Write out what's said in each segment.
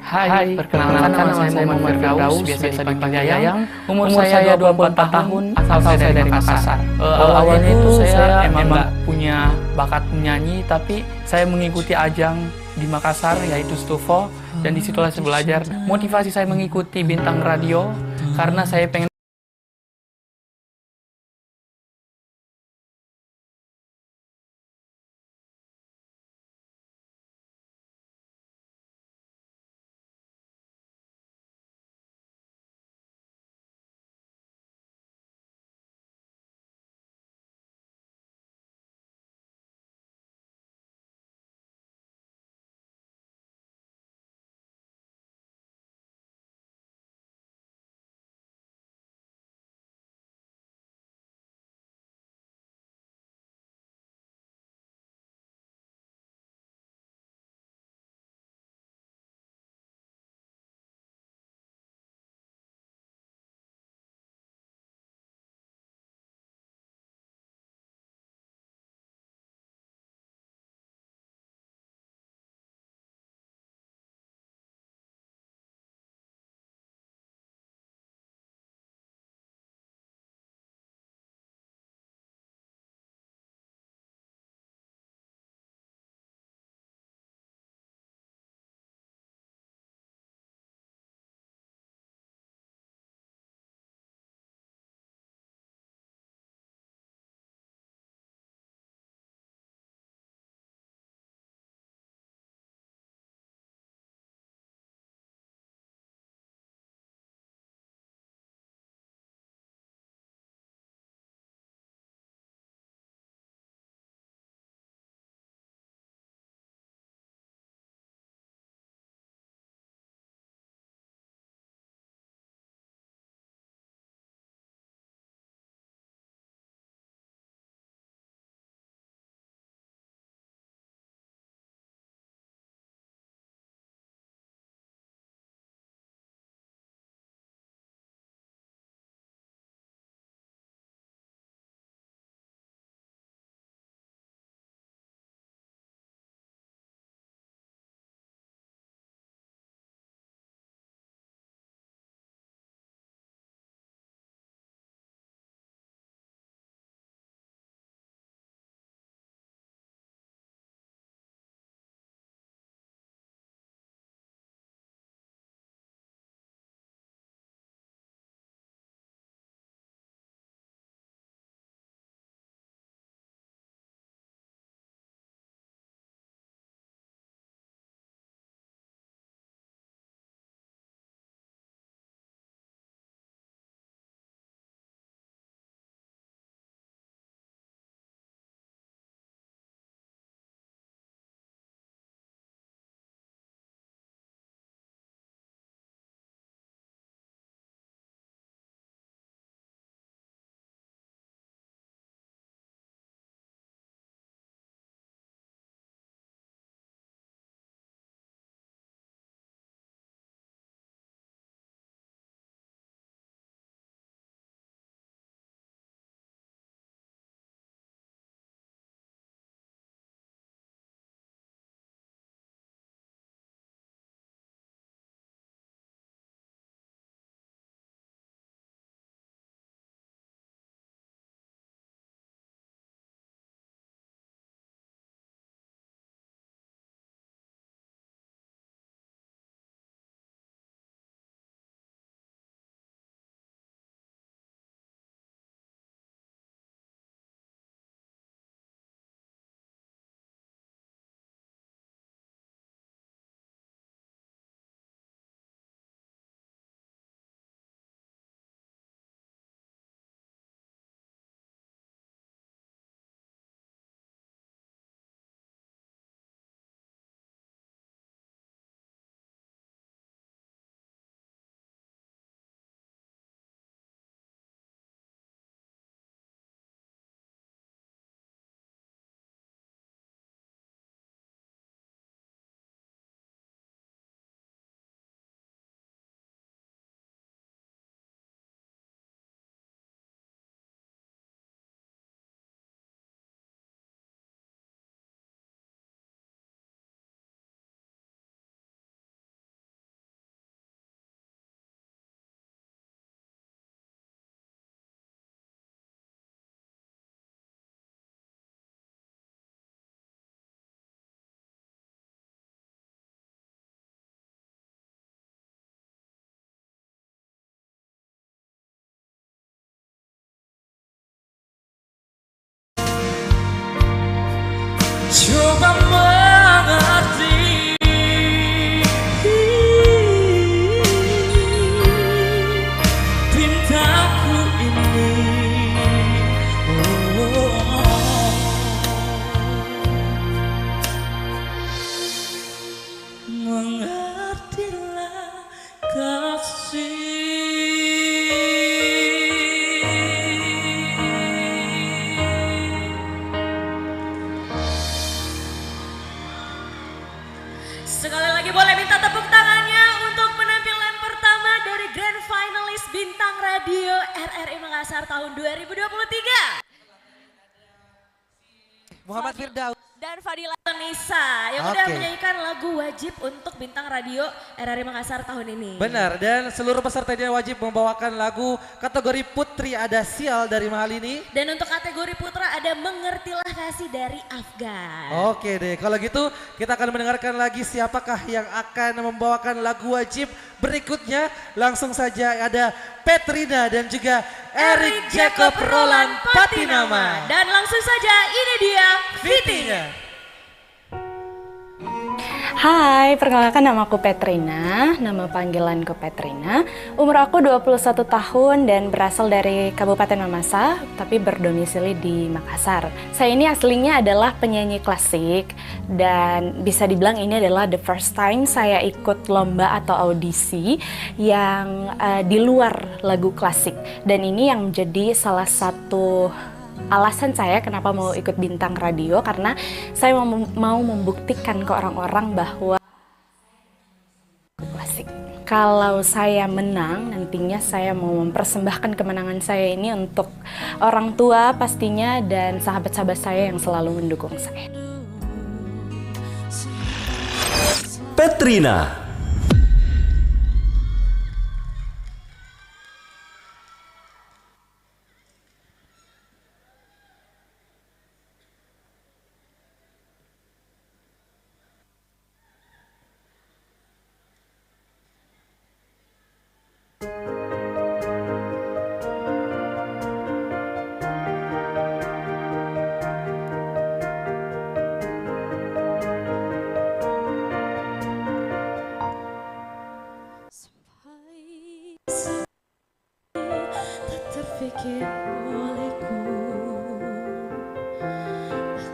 Hai, perkenalkan nama saya Muhammad Firdaus, biasa dipanggil Yayang. Umur saya 24 tahun, asal saya dari Makassar. Awalnya itu saya emang nggak punya bakat menyanyi, tapi saya mengikuti ajang di Makassar, yaitu Stufo, dan disitulah saya belajar. Motivasi saya mengikuti Bintang Radio, karena saya pengen mengertilah kasih. Sekali lagi boleh minta tepuk tangannya untuk penampilan pertama dari Grand Finalis Bintang Radio RRI Makassar tahun 2023. Muhammad Firdaus Dan Fadila Nisa yang udah menyanyikan lagu wajib untuk Bintang Radio RRI Makassar tahun ini. Benar, dan seluruh pesertanya wajib membawakan lagu kategori putri ada Sial dari Mahalini. Dan untuk kategori putra ada Mengertilah Kasih dari Afgan. Oke deh, kalau gitu kita akan mendengarkan lagi siapakah yang akan membawakan lagu wajib berikutnya. Langsung saja ada Petrina dan juga Eric Jacob Roland Patinama. Dan langsung saja ini dia Fitinya. Hai, perkenalkan nama aku Petrina, nama panggilanku Petrina. Umur aku 21 tahun dan berasal dari Kabupaten Mamasa, tapi berdomisili di Makassar. Saya ini aslinya adalah penyanyi klasik dan bisa dibilang ini adalah the first time saya ikut lomba atau audisi yang di luar lagu klasik. Dan ini yang jadi salah satu alasan saya kenapa mau ikut Bintang Radio, karena saya mau membuktikan ke orang-orang bahwa klasik. Kalau saya menang, nantinya saya mau mempersembahkan kemenangan saya ini untuk orang tua pastinya dan sahabat-sahabat saya yang selalu mendukung saya. Petrina. Terpikir olehku,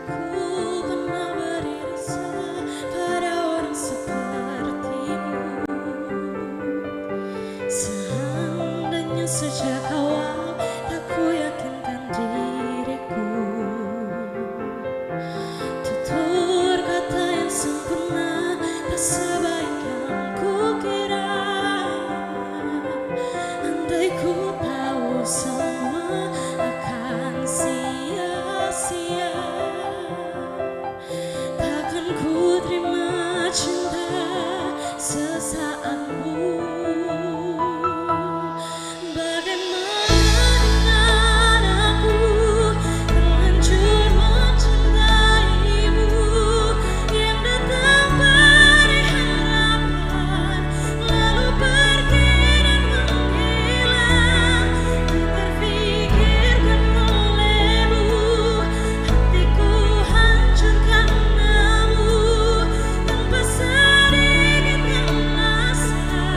aku pernah beririsan pada orang sepertimu. Seandainya sejak awal tak ku yakinkan diriku, tutur kata yang sempurna tak sebaik yang ku kira. Andai ku tahu semua akan sia-sia, takkan ku terima cinta sesaatmu. Bagaimana dengan aku terlanjur mencintaimu, yang datang beri harapan lalu pergi dan menghilang. Terfikirkan olehmu, hatiku hancur karenamu, tanpa sedikit rasa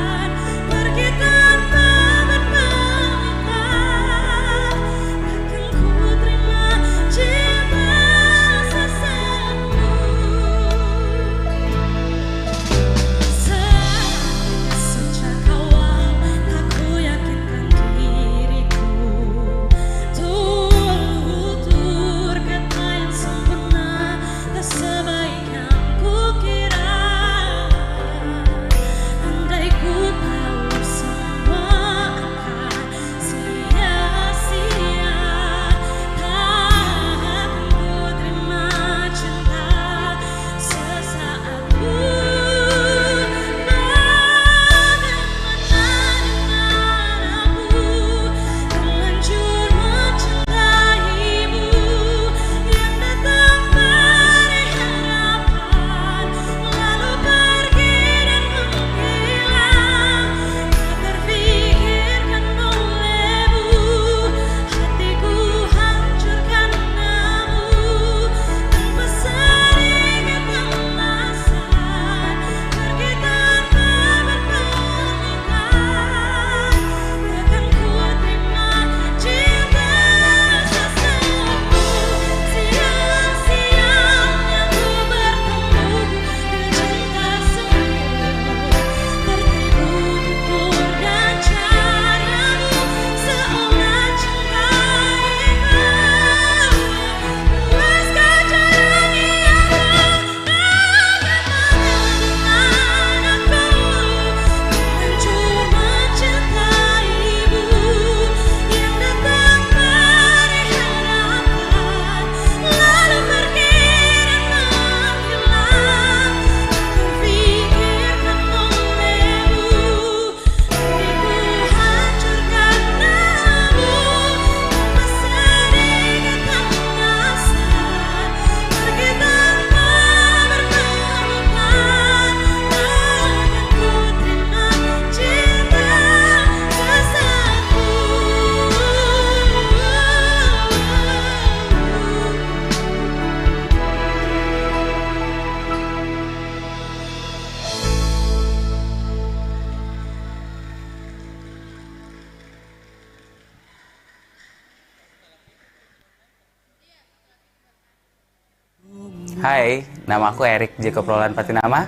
Hai, nama aku Erik Jacob Roland Patinama.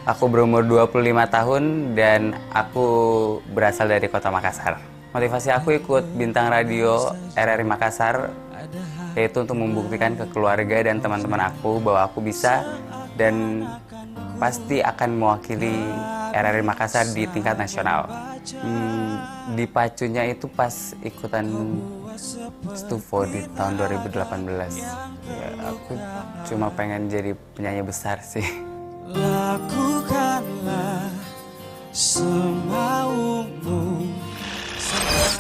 Aku berumur 25 tahun dan aku berasal dari kota Makassar. Motivasi aku ikut Bintang Radio RRI Makassar yaitu untuk membuktikan ke keluarga dan teman-teman aku bahwa aku bisa dan pasti akan mewakili RRI Makassar di tingkat nasional. Dipacunya itu pas ikutan Stufo di tahun 2018. Ya, aku cuma pengen jadi penyanyi besar sih. Lakukanlah semaumu.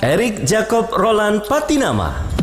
Erik Jacob Roland Patinama.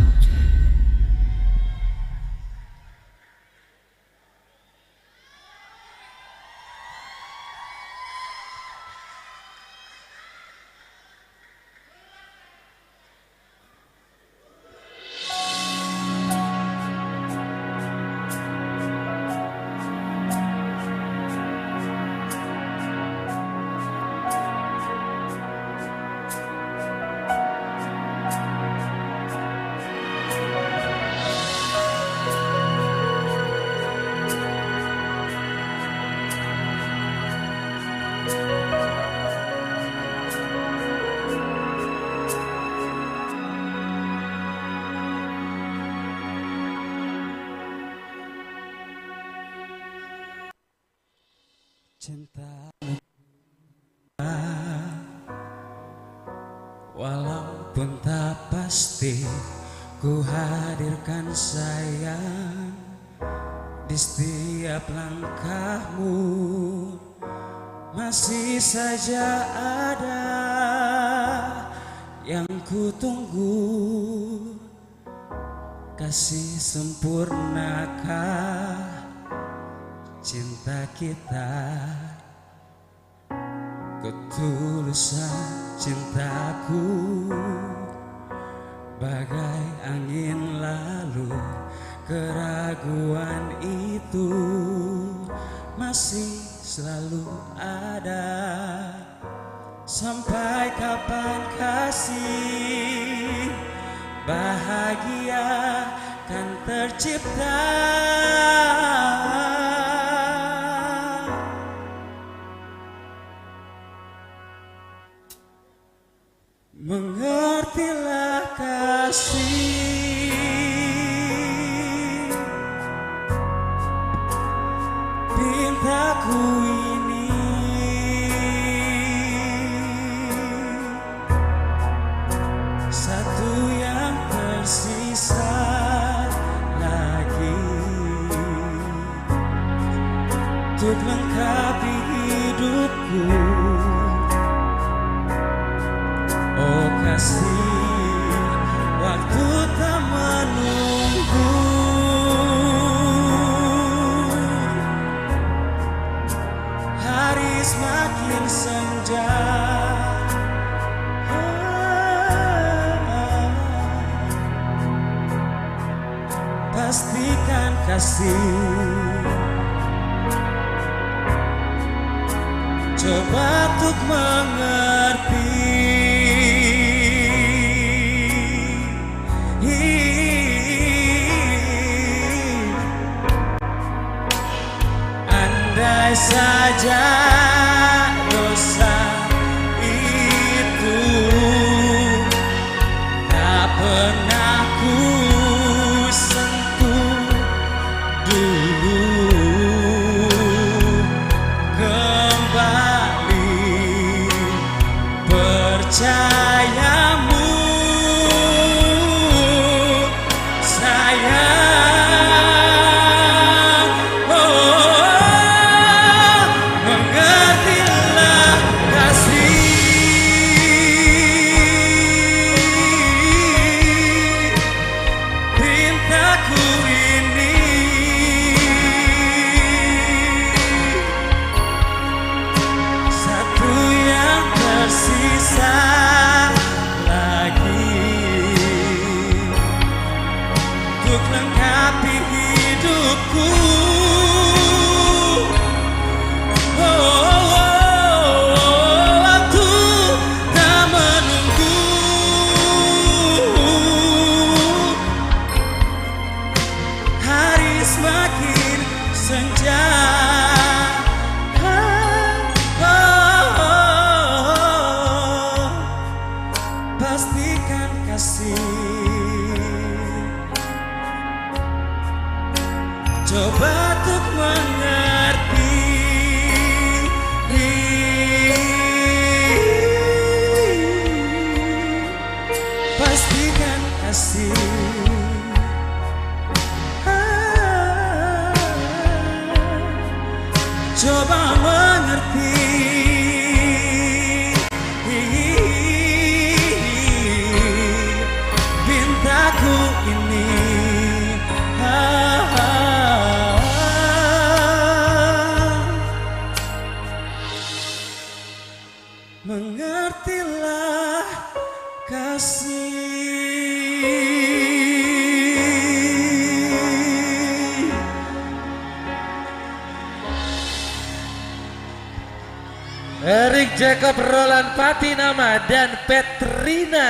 Cintamu, walaupun tak pasti, ku hadirkan sayang di setiap langkahmu. Masih saja ada yang ku tunggu. Kasih sempurnakah cinta kita, ketulusan cintaku bagai angin lalu. Keraguan itu masih selalu ada. Sampai kapan kasih bahagia kan tercipta? Mengertilah kasih, pintaku ini satu yang tersisa lagi untuk lengkapi hidupku. Oh kasih, waktu tak menunggu. Hari semakin senja, pastikan kasih, coba untuk mengerti. Andai saja dosa itu tak pernah ku sentuh dulu, kembali percayamu sayang. Untuk lengkapi hidupku. Waktu tak menunggu. Hari semakin mengertilah kasih. Erik Jacob Roland Patinama dan Petrina.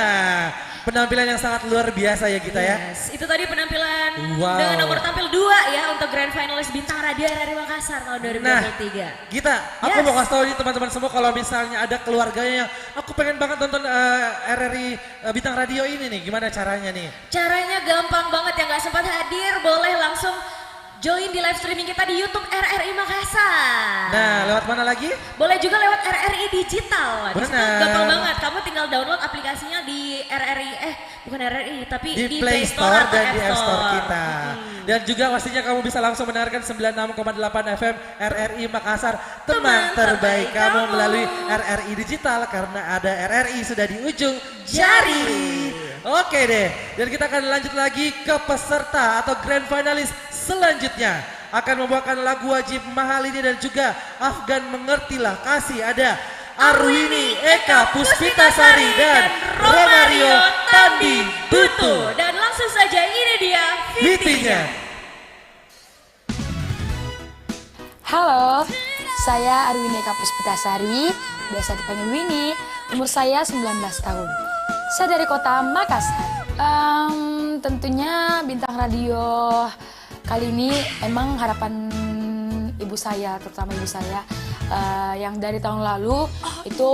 Penampilan yang sangat luar biasa ya kita ya. Yes, itu tadi penampilan Wow. dengan nomor tampil 2 ya untuk Grand Finalis Bintang Radio RRI Makassar tahun 2023. Nah, Gita, aku Yes. mau kasih tahu nih teman-teman semua kalau misalnya ada keluarganya yang aku pengen banget nonton RRI Bintang Radio ini nih, gimana caranya nih? Caranya gampang banget, yang gak sempat hadir boleh langsung join di live streaming kita di YouTube RRI Makassar. Nah, lewat mana lagi? Boleh juga lewat RRI Digital. Di situ Benar. gampang banget. Kamu tinggal download aplikasinya di RRI, bukan RRI, tapi Di di Play Store atau dan di App App Store kita. Dan juga pastinya kamu bisa langsung mendengarkan 96,8 FM RRI Makassar, teman terbaik kamu melalui RRI Digital karena ada RRI sudah di ujung jari. Oke deh, dan kita akan lanjut lagi ke peserta atau grand finalis selanjutnya. Akan membawakan lagu wajib mahal ini dan juga Afgan mengertilah kasih. Ada Arwini Eka Puspitasari dan Romario Tandi Dutu. Dan langsung saja ini dia Fitinya. Halo, saya Arwini Eka Puspitasari, biasa dipanggil Winnie, umur saya 19 tahun. Saya dari kota Makassar. Tentunya Bintang Radio kali ini emang harapan ibu saya, terutama ibu saya, yang dari tahun lalu itu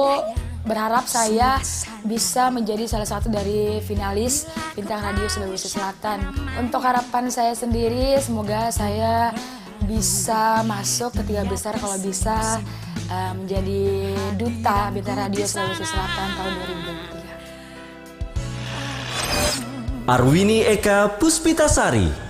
berharap saya bisa menjadi salah satu dari finalis Bintang Radio Sulawesi Selatan. Untuk harapan saya sendiri, semoga saya bisa masuk ke 3 besar, kalau bisa menjadi duta Bintang Radio Sulawesi Selatan tahun 2023. Arwini Eka Puspitasari.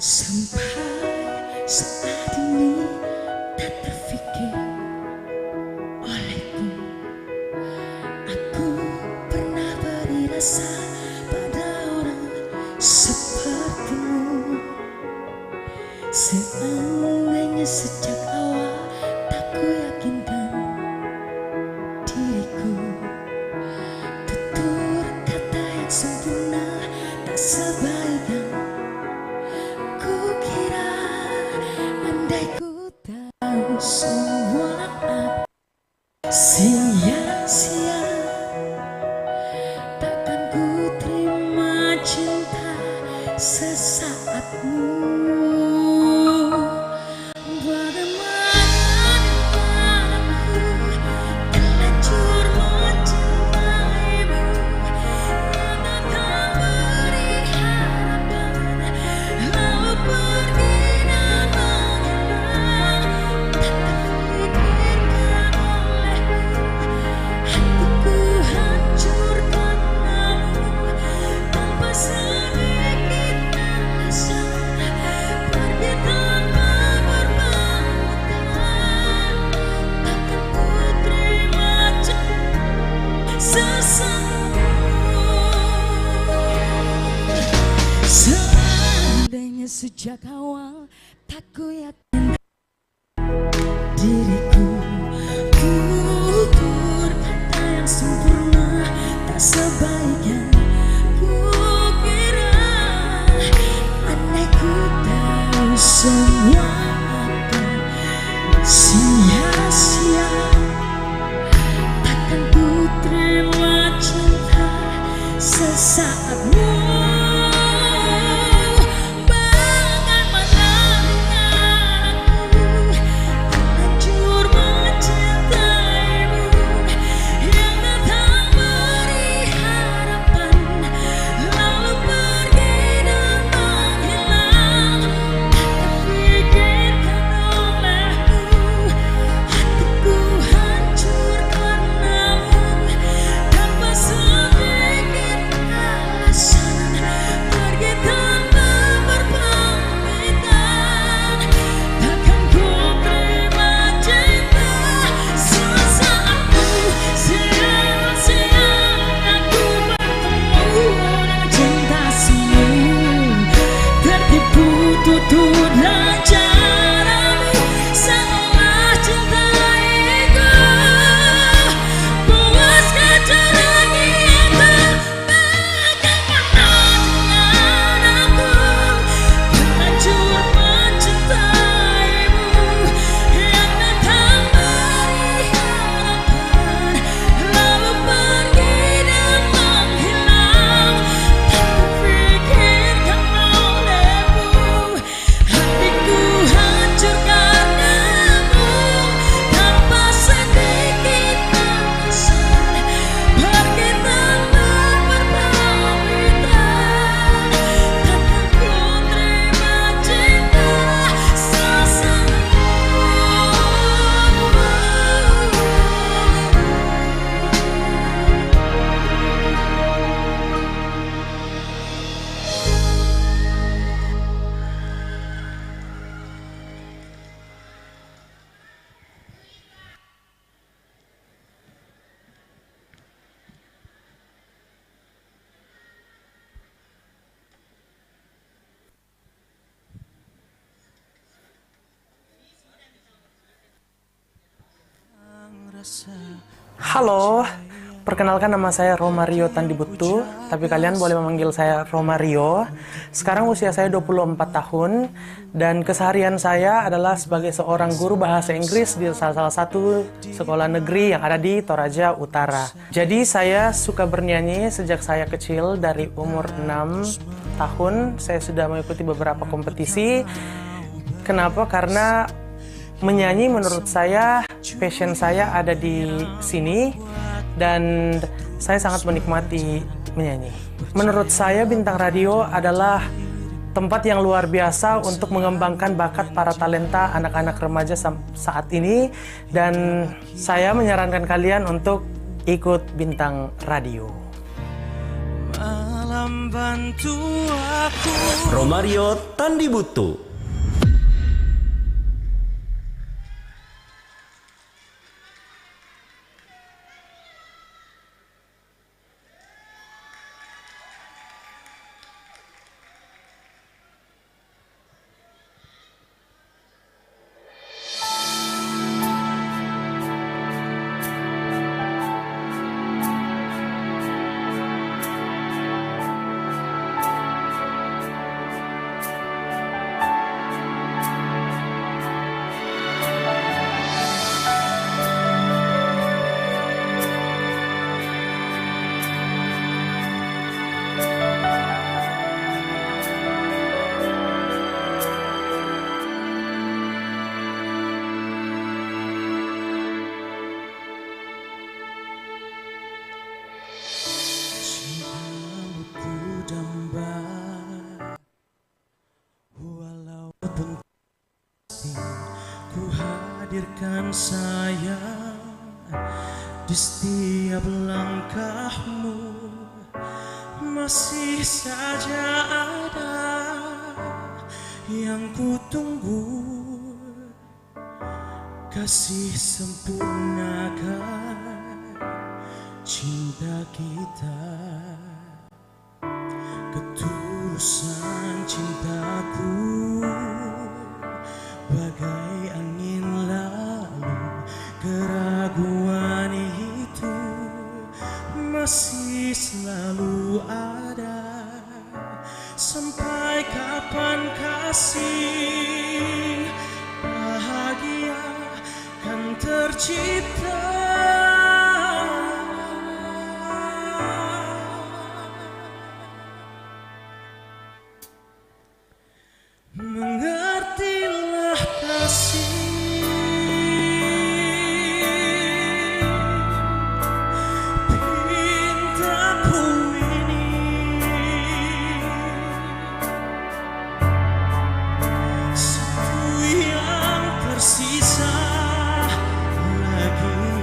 Sampai saat ini tak terfikir olehku, aku pernah beri rasa pada orang sepertimu. Seandainya sejak awal tak ku yakinkan diriku, tutur kata yang sempurna tak sebaik yang kukira. Andai ku tahu semua sia-sia, takkan ku terima cinta sesaatmu. Bagaimana aku terlanjur mencintaimu, yang akan beri harapan lalu pergi dan menghilang. Tak terfikirkan olehmu, hatiku hancurkan lalu tanpa sedikit alasan. Pergi tanpa berpamitan, takkan ku terima seandainya sejak awal tak ku yakin diriku, tutur kata yang sempurna tak sebaik yang kukira. Andai ku tahu semua akan sia-sia, takkan ku terima cinta sesaatmu. Bagaimana aku terlanjur mencintaimu, yang datang beri harapan lalu pergi dan menghilang. Tak terfikirkan olehmu, Halo, perkenalkan nama saya Romario Tandibutu, tapi kalian boleh memanggil saya Romario. Sekarang usia saya 24 tahun, dan keseharian saya adalah sebagai seorang guru bahasa Inggris di salah satu sekolah negeri yang ada di Toraja Utara. Jadi saya suka bernyanyi sejak saya kecil, dari umur 6 tahun saya sudah mengikuti beberapa kompetisi. Kenapa? Karena menyanyi menurut saya, passion saya ada di sini dan saya sangat menikmati menyanyi. Menurut saya Bintang Radio adalah tempat yang luar biasa untuk mengembangkan bakat para talenta anak-anak remaja saat ini, dan saya menyarankan kalian untuk ikut Bintang Radio. Malam bantu aku. Romario Tandibutu. Ku hadirkan sayang di setiap langkahmu, masih saja ada yang ku tunggu. Kasih sempurnakan cinta kita, ketulusan cintaku bagai angin lalu. Keraguan itu masih selalu ada. Sampai kapan kasih bahagia kan tercipta? Mengertilah kasih, pintaku ini satu yang tersisa lagi.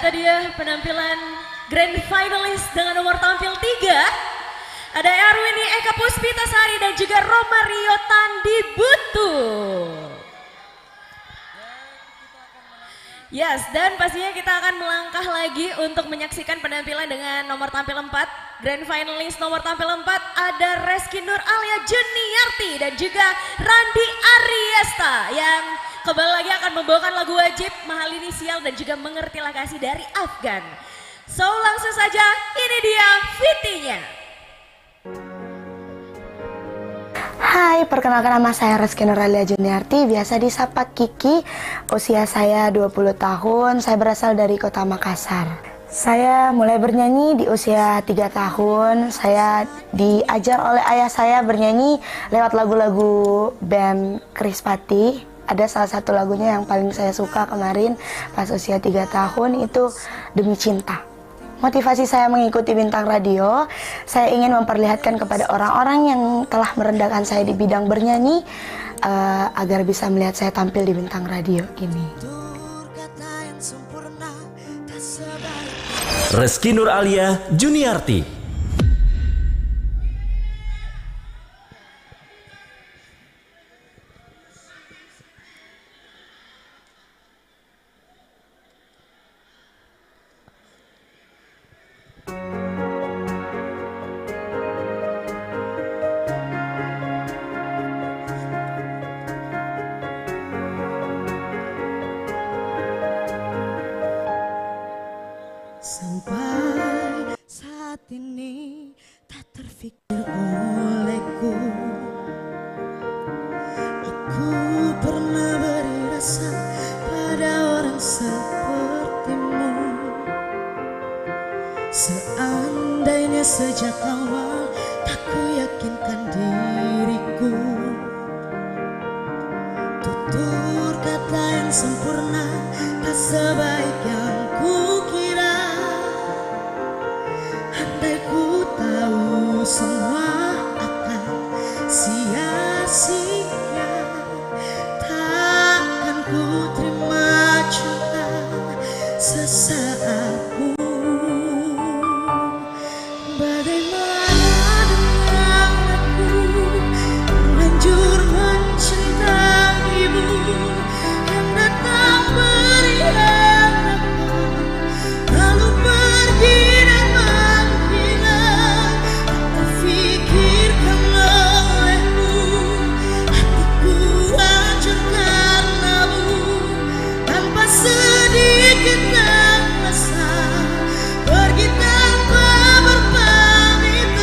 itu dia penampilan Grand Finalist dengan nomor tampil 3. Ada Erwini Eka Puspitasari dan juga Romario Tandibutu. Yes, dan pastinya kita akan melangkah lagi untuk menyaksikan penampilan dengan nomor tampil 4. Grand Finalist nomor tampil 4 ada Reski Nur Alia Juniarti dan juga Randi Ariesta yang kembali lagi akan membawakan lagu wajib Mahal Inisial dan juga Mengertilah Kasih dari Afgan. So langsung saja ini dia VT-nya. Hai, perkenalkan nama saya Reski Nur Alia Juniarti, biasa disapa Kiki. Usia saya 20 tahun, saya berasal dari kota Makassar. Saya mulai bernyanyi di usia 3 tahun. Saya diajar oleh ayah saya bernyanyi lewat lagu-lagu band Krispati. Ada salah satu lagunya yang paling saya suka kemarin pas usia 3 tahun itu Demi Cinta. Motivasi saya mengikuti Bintang Radio, saya ingin memperlihatkan kepada orang-orang yang telah merendahkan saya di bidang bernyanyi agar bisa melihat saya tampil di Bintang Radio ini. Reski Nur Alia Juniarti. Sampai saat ini tak terfikir olehku, aku pernah beri rasa pada orang sepertimu. Seandainya sejak awal tak ku yakinkan diriku, tutur kata yang sempurna tak sebaik yang ku kira. Andai ku tahu semua akan sia-sia, takkan ku terima cinta sesaat pun. Bagaimana dengan aku terlanjur mencintaimu yang datang beri harapan lalu pergi dan menghilang. Tak terfikirkan olehmu, hatiku hancur karenamu tanpa sedikit rasa, pergi tanpa berpamitan.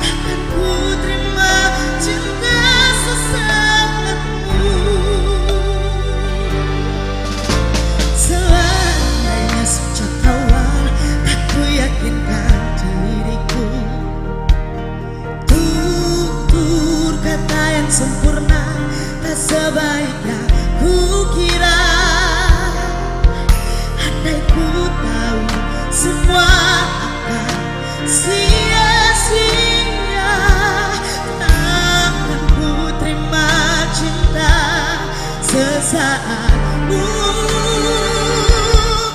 Takkan ku terima cinta sesaatmu. Seandainya sejak awal tak ku yakinkan diriku, tutur kata yang sempurna tak sebaik yang ku kira. Andai ku tahu semua akan sia-sia, takkan ku terima cinta sesaatmu.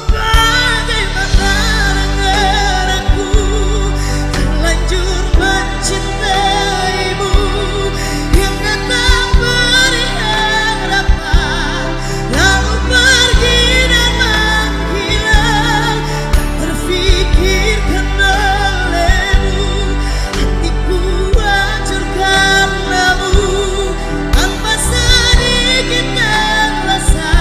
Bagaimana dengan aku terlanjur mencintaimu yang datang beri harapan lalu pergi dan menghilang. Tak terfikirkan olehmu, hatiku hancur karenamu tanpa sedikit rasa,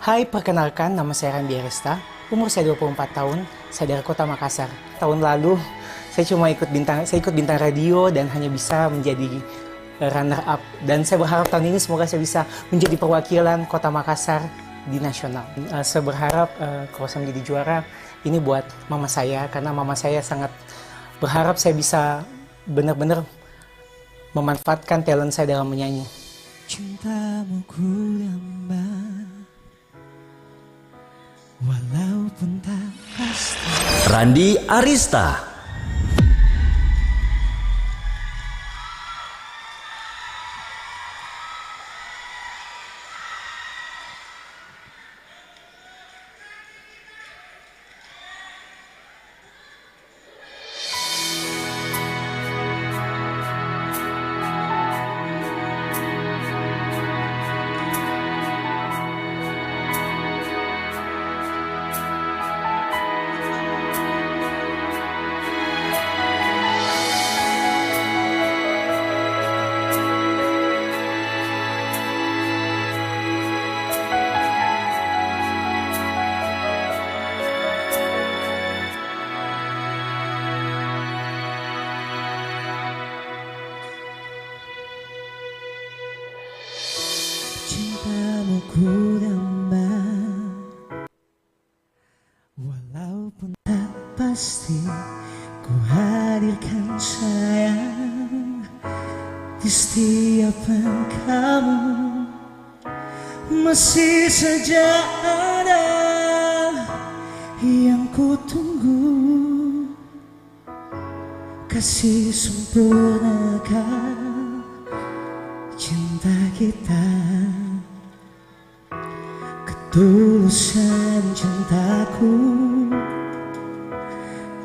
Hai, perkenalkan nama saya Randi Arista, umur saya 24 tahun, saya dari Kota Makassar. Tahun lalu saya ikut bintang radio dan hanya bisa menjadi runner up, dan saya berharap tahun ini semoga saya bisa menjadi perwakilan Kota Makassar di nasional. Saya berharap kalau saya menjadi juara ini buat mama saya, karena mama saya sangat berharap saya bisa benar-benar memanfaatkan talent saya dalam menyanyi. Cintamu ku damba, walaupun tak pasti. Randi Arista. Cintamu ku damba, walaupun tak pasti. Ku hadirkan sayang di setiap kamu. Masih saja ada yang ku tunggu, kasih sempurnakan cinta kita. Ketulusan cintaku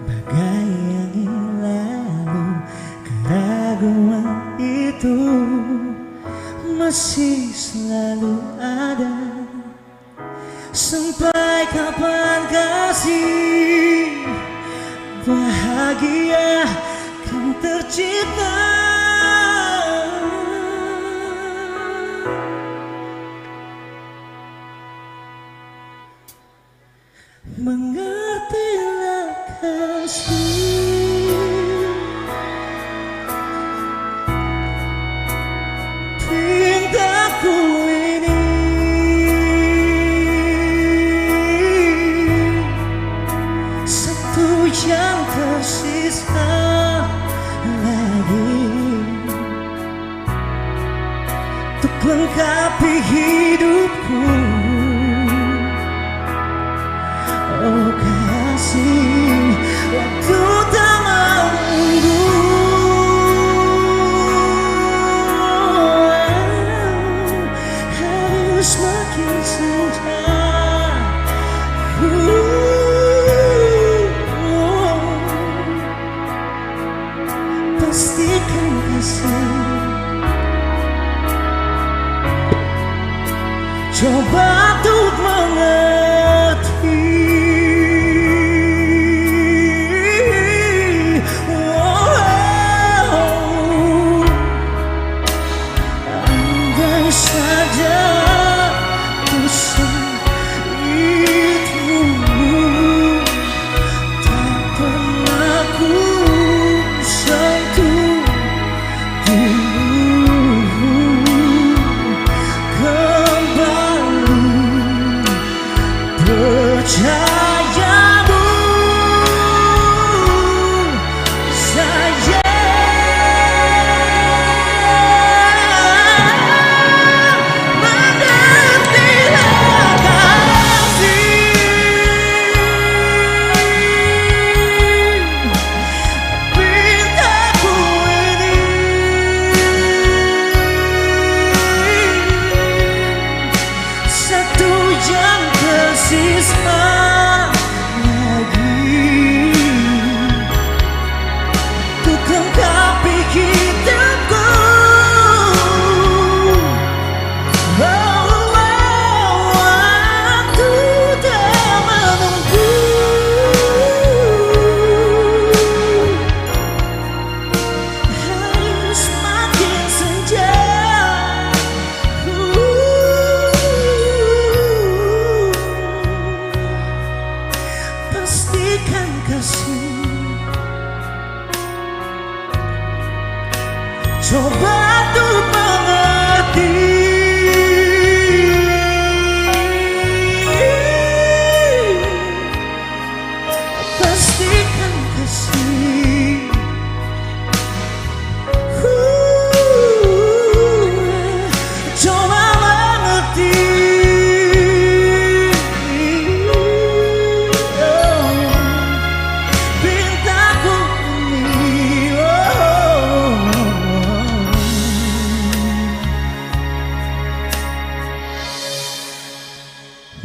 bagai angin lalu, keraguan itu masih selalu ada. Sampai kapan kasih bahagia kan tercipta? Mengertilah kasih, cintaku ini satu yang tersisa lagi untuk lengkapi hidupku. Oh kasih, waktu tak menunggu, harus makin senja. Pastikan kasih, coba untuk mengerti. Andai saja pesan itu tak pernah ku sentuh dulu, kembali percayamu saja. Mengertilah kasih, pintaku ini satu yang tersisa lagi untuk lengkapi hidupku. Waktu tak menunggu, harus makin senja.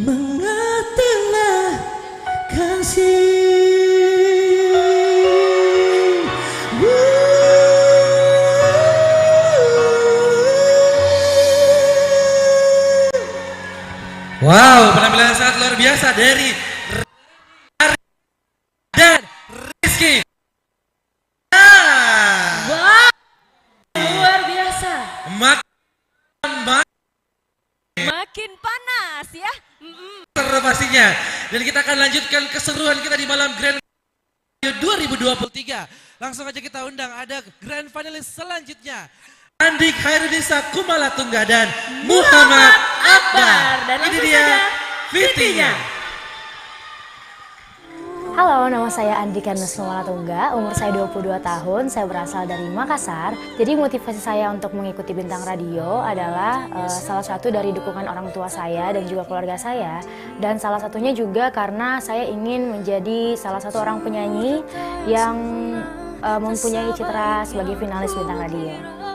mengertilah kasih. Wow, penampilan yang sangat luar biasa dari dan Rizky. Wow, luar biasa. Makin panas ya. Seru pastinya. Dan kita akan lanjutkan keseruan kita di malam Grand Final 2023. Langsung aja kita undang ada Grand Finalis selanjutnya. Andi Khairunisa Kumalatungga dan Muhammad Akbar. Dan ini dia VT-nya. Halo, nama saya Andika Kumalatungga, umur saya 22 tahun, saya berasal dari Makassar. Jadi motivasi saya untuk mengikuti Bintang Radio adalah salah satu dari dukungan orang tua saya dan juga keluarga saya. Dan salah satunya juga karena saya ingin menjadi salah satu orang penyanyi yang mempunyai citra sebagai finalis Bintang Radio.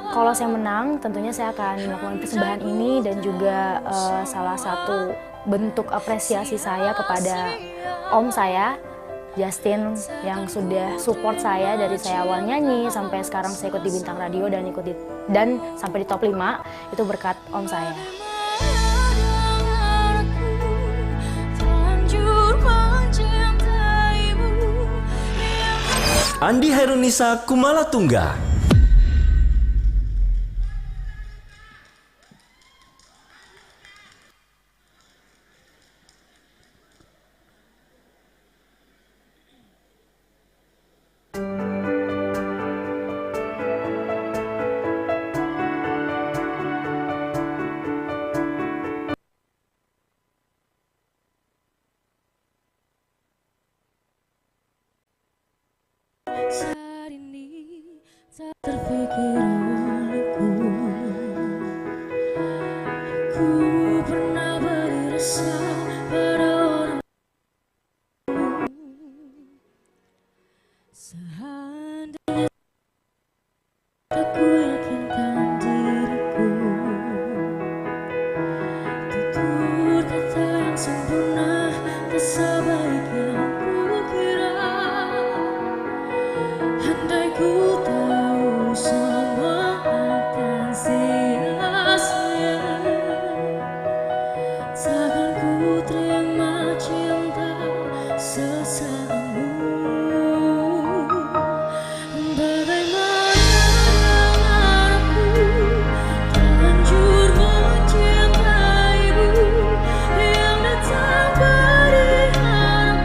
Kalau saya menang, tentunya saya akan melakukan persembahan ini dan juga salah satu bentuk apresiasi saya kepada om saya, Justin, yang sudah support saya dari saya awal nyanyi sampai sekarang saya ikut di Bintang Radio dan sampai di top 5 itu berkat om saya. Andi Khairunisa Kumalatungga. Saat ini tak terpikir olehku, ku pernah beri rasa pada orang. Seandainya tak ku yakinkan diriku, tutur kata yang sempurna tak sebaik yang ku kira. Andai ku tahu semua akan sia-sia, takkan ku terima cinta sesaatmu. Bagaimana aku terlanjur mencintaimu yang datang beri harapan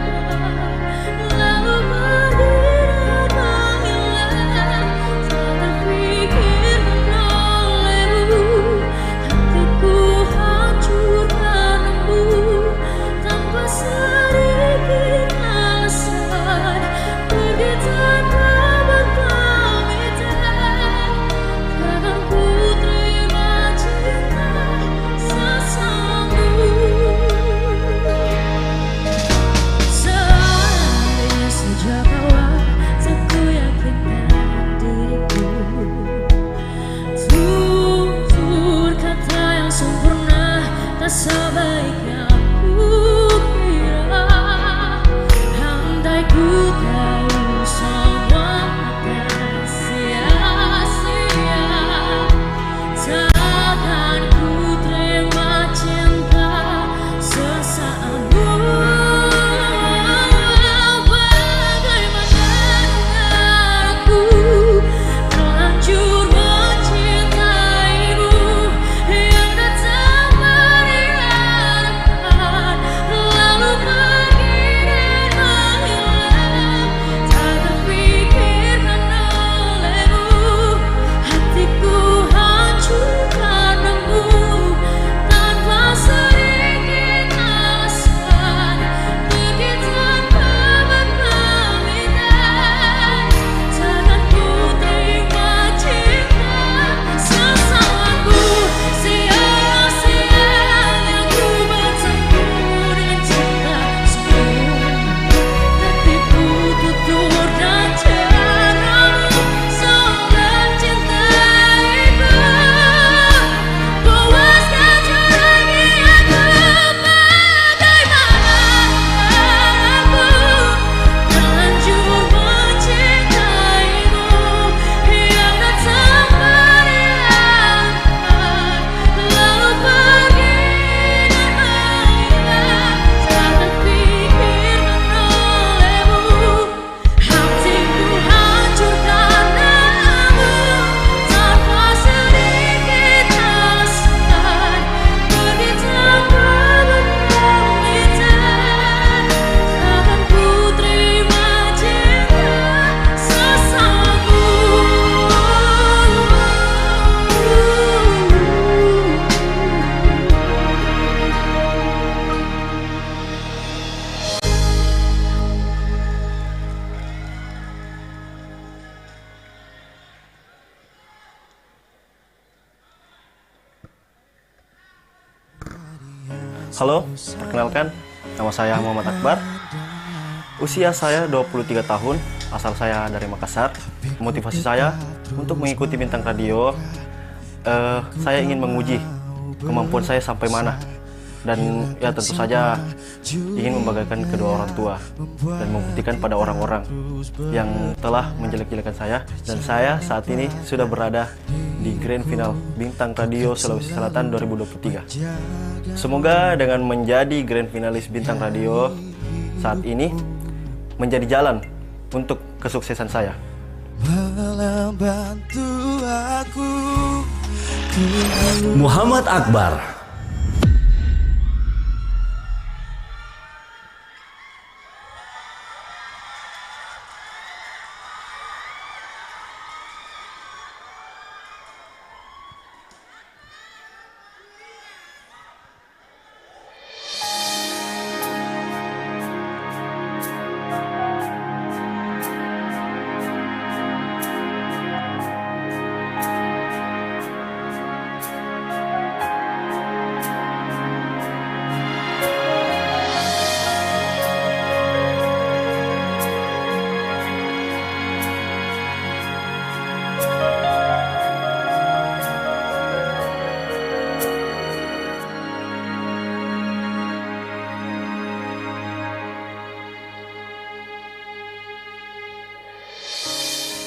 lalu pergi. Sebaik yang ku kira, andai ku tahu semua akan sia-sia, takkan ku terima cinta sesaatmu. Bagaimana aku terlanjur mencintaimu yang datang beri harapan Halo, perkenalkan, nama saya Muhammad Akbar. Usia saya 23 tahun, asal saya dari Makassar. Motivasi saya untuk mengikuti Bintang Radio, saya ingin menguji kemampuan saya sampai mana. Dan ya tentu saja ingin membanggakan kedua orang tua dan membuktikan pada orang-orang yang telah menjelek-jelekan saya. Dan saya saat ini sudah berada di Grand Final Bintang Radio Sulawesi Selatan 2023. Semoga dengan menjadi Grand Finalis Bintang Radio saat ini menjadi jalan untuk kesuksesan saya. Muhammad Akbar.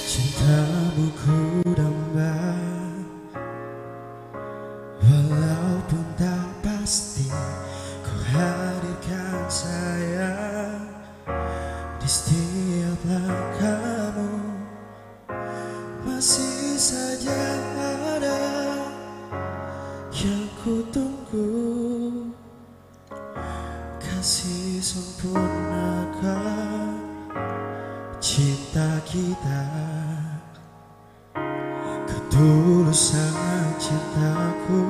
Cintamu ku damba, walaupun tak pasti ku hadirkan sayang di setiap langkahmu. Masih saja ada yang ku tunggu, kasih sempurnakan cinta kita. Ketulusan cintaku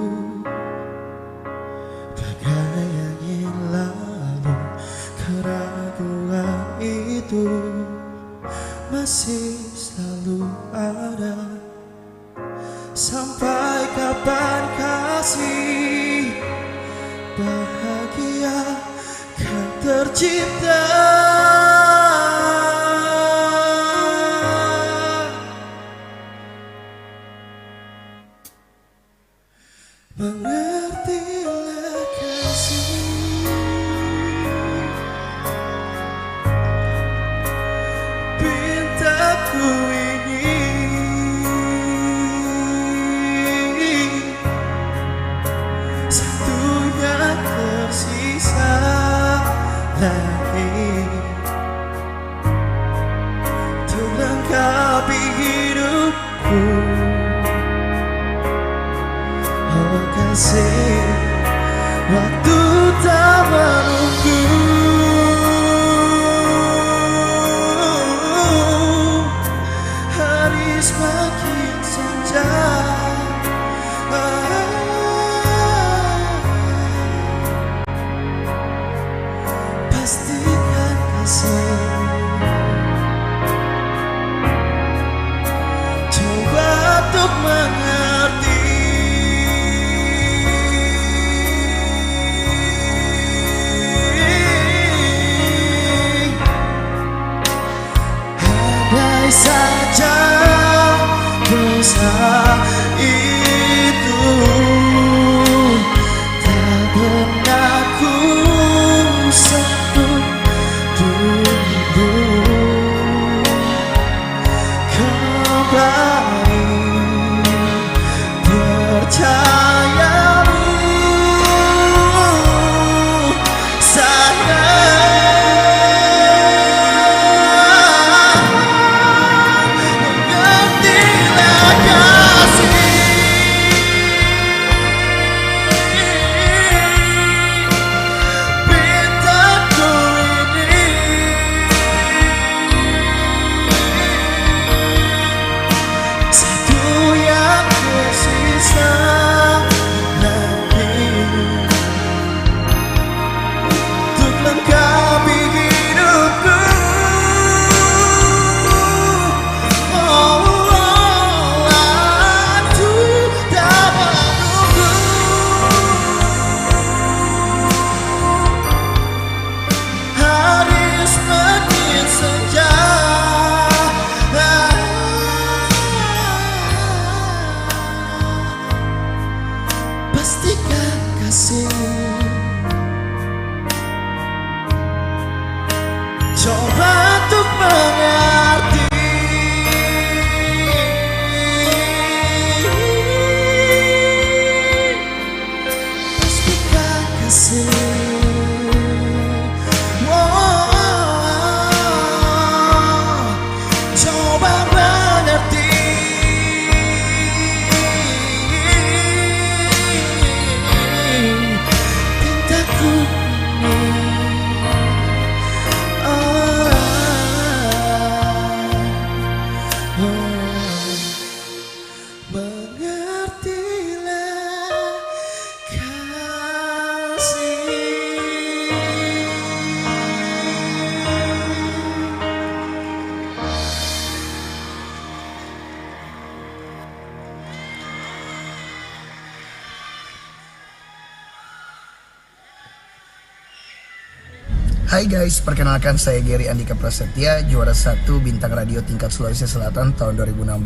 bagai angin lalu, keraguan itu masih selalu ada. Sampai kapan kasih bahagia kan tercipta? Mengertilah kasih, pintaku ini satunya tersisa lagi untuk lengkapi hidupku. Oh kasih, waktu tak menunggu, hari semakin senja. Pastikan kasih, coba untuk mengerti. Andai saja dosa itu tak pernah ku sentuh dulu, kembali percayamu sayang. Mengertilah kasih. Hai guys, perkenalkan saya Gary Andika Prasetya, juara 1 Bintang Radio tingkat Sulawesi Selatan tahun 2016,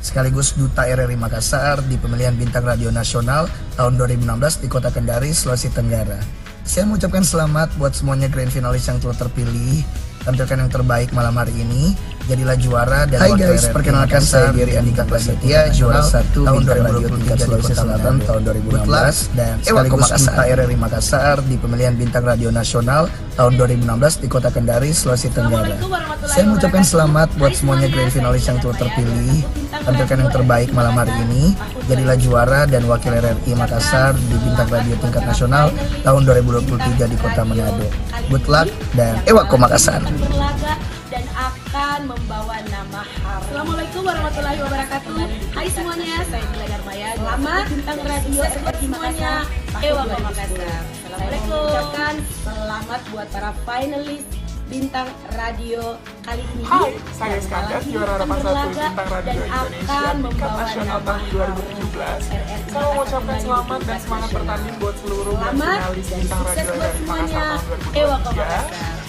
sekaligus Duta RRI Makassar di pemilihan Bintang Radio Nasional tahun 2016 di Kota Kendari, Sulawesi Tenggara. Saya mengucapkan selamat buat semuanya grand finalis yang telah terpilih, tampilkan yang terbaik malam hari ini, jadilah juara dan Hai wakil guys, RRI perkenalkan Makassar saya Gary Andika Prasetya, juara juara 1 tahun Bintang Radio 2023 tingkat Sulawesi Selatan tahun 2016 dan sekaligus Duta RRI Makassar di pemilihan Bintang Radio Nasional tahun 2016 di Kota Kendari, Sulawesi Tenggara. Saya mengucapkan selamat buat semuanya grand finalis yang telah terpilih, tampilkan yang terbaik malam hari ini, jadilah juara dan wakil RRI Makassar di Bintang Radio tingkat nasional tahun 2023 di Kota Manado. Good luck dan Ewako Makassar. Berlaga dan akan membawa nama harum. Assalamualaikum warahmatullahi wabarakatuh. Hai semuanya, saya Dila Darmaya. Selamat Bintang Radio RRI Makassar, Ewako Makassar. Assalamualaikum. Ucapkan selamat buat para finalis Bintang Radio kali ini. Hai, saya Iskandar, juara harapan 1 Bintang Radio Indonesia tingkat nasional tahun 2017. Saya mengucapkan selamat dan semangat bertanding buat seluruh finalis Bintang Radio dari Makassar tahun 2023.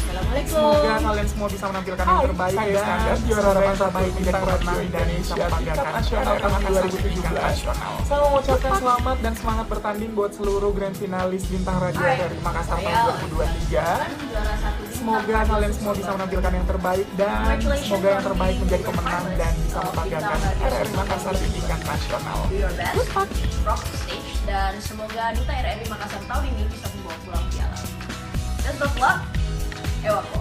Semoga kalian semua bisa menampilkan yang terbaik dan juara harapan 1 Bintang Radio Indonesia tingkat nasional tahun 2017. Saya mengucapkan selamat dan semangat bertanding buat seluruh grand finalis Bintang Radio dari Makassar tahun 2023. Semoga kalian semua bisa menampilkan yang terbaik dan semoga yang terbaik menjadi pemenang dan bisa membanggakan RRI Makassar di tingkat nasional. Rock stage dan semoga Duta RRI Makassar tahun ini bisa membawa pulang piala. Best of luck, Ewako.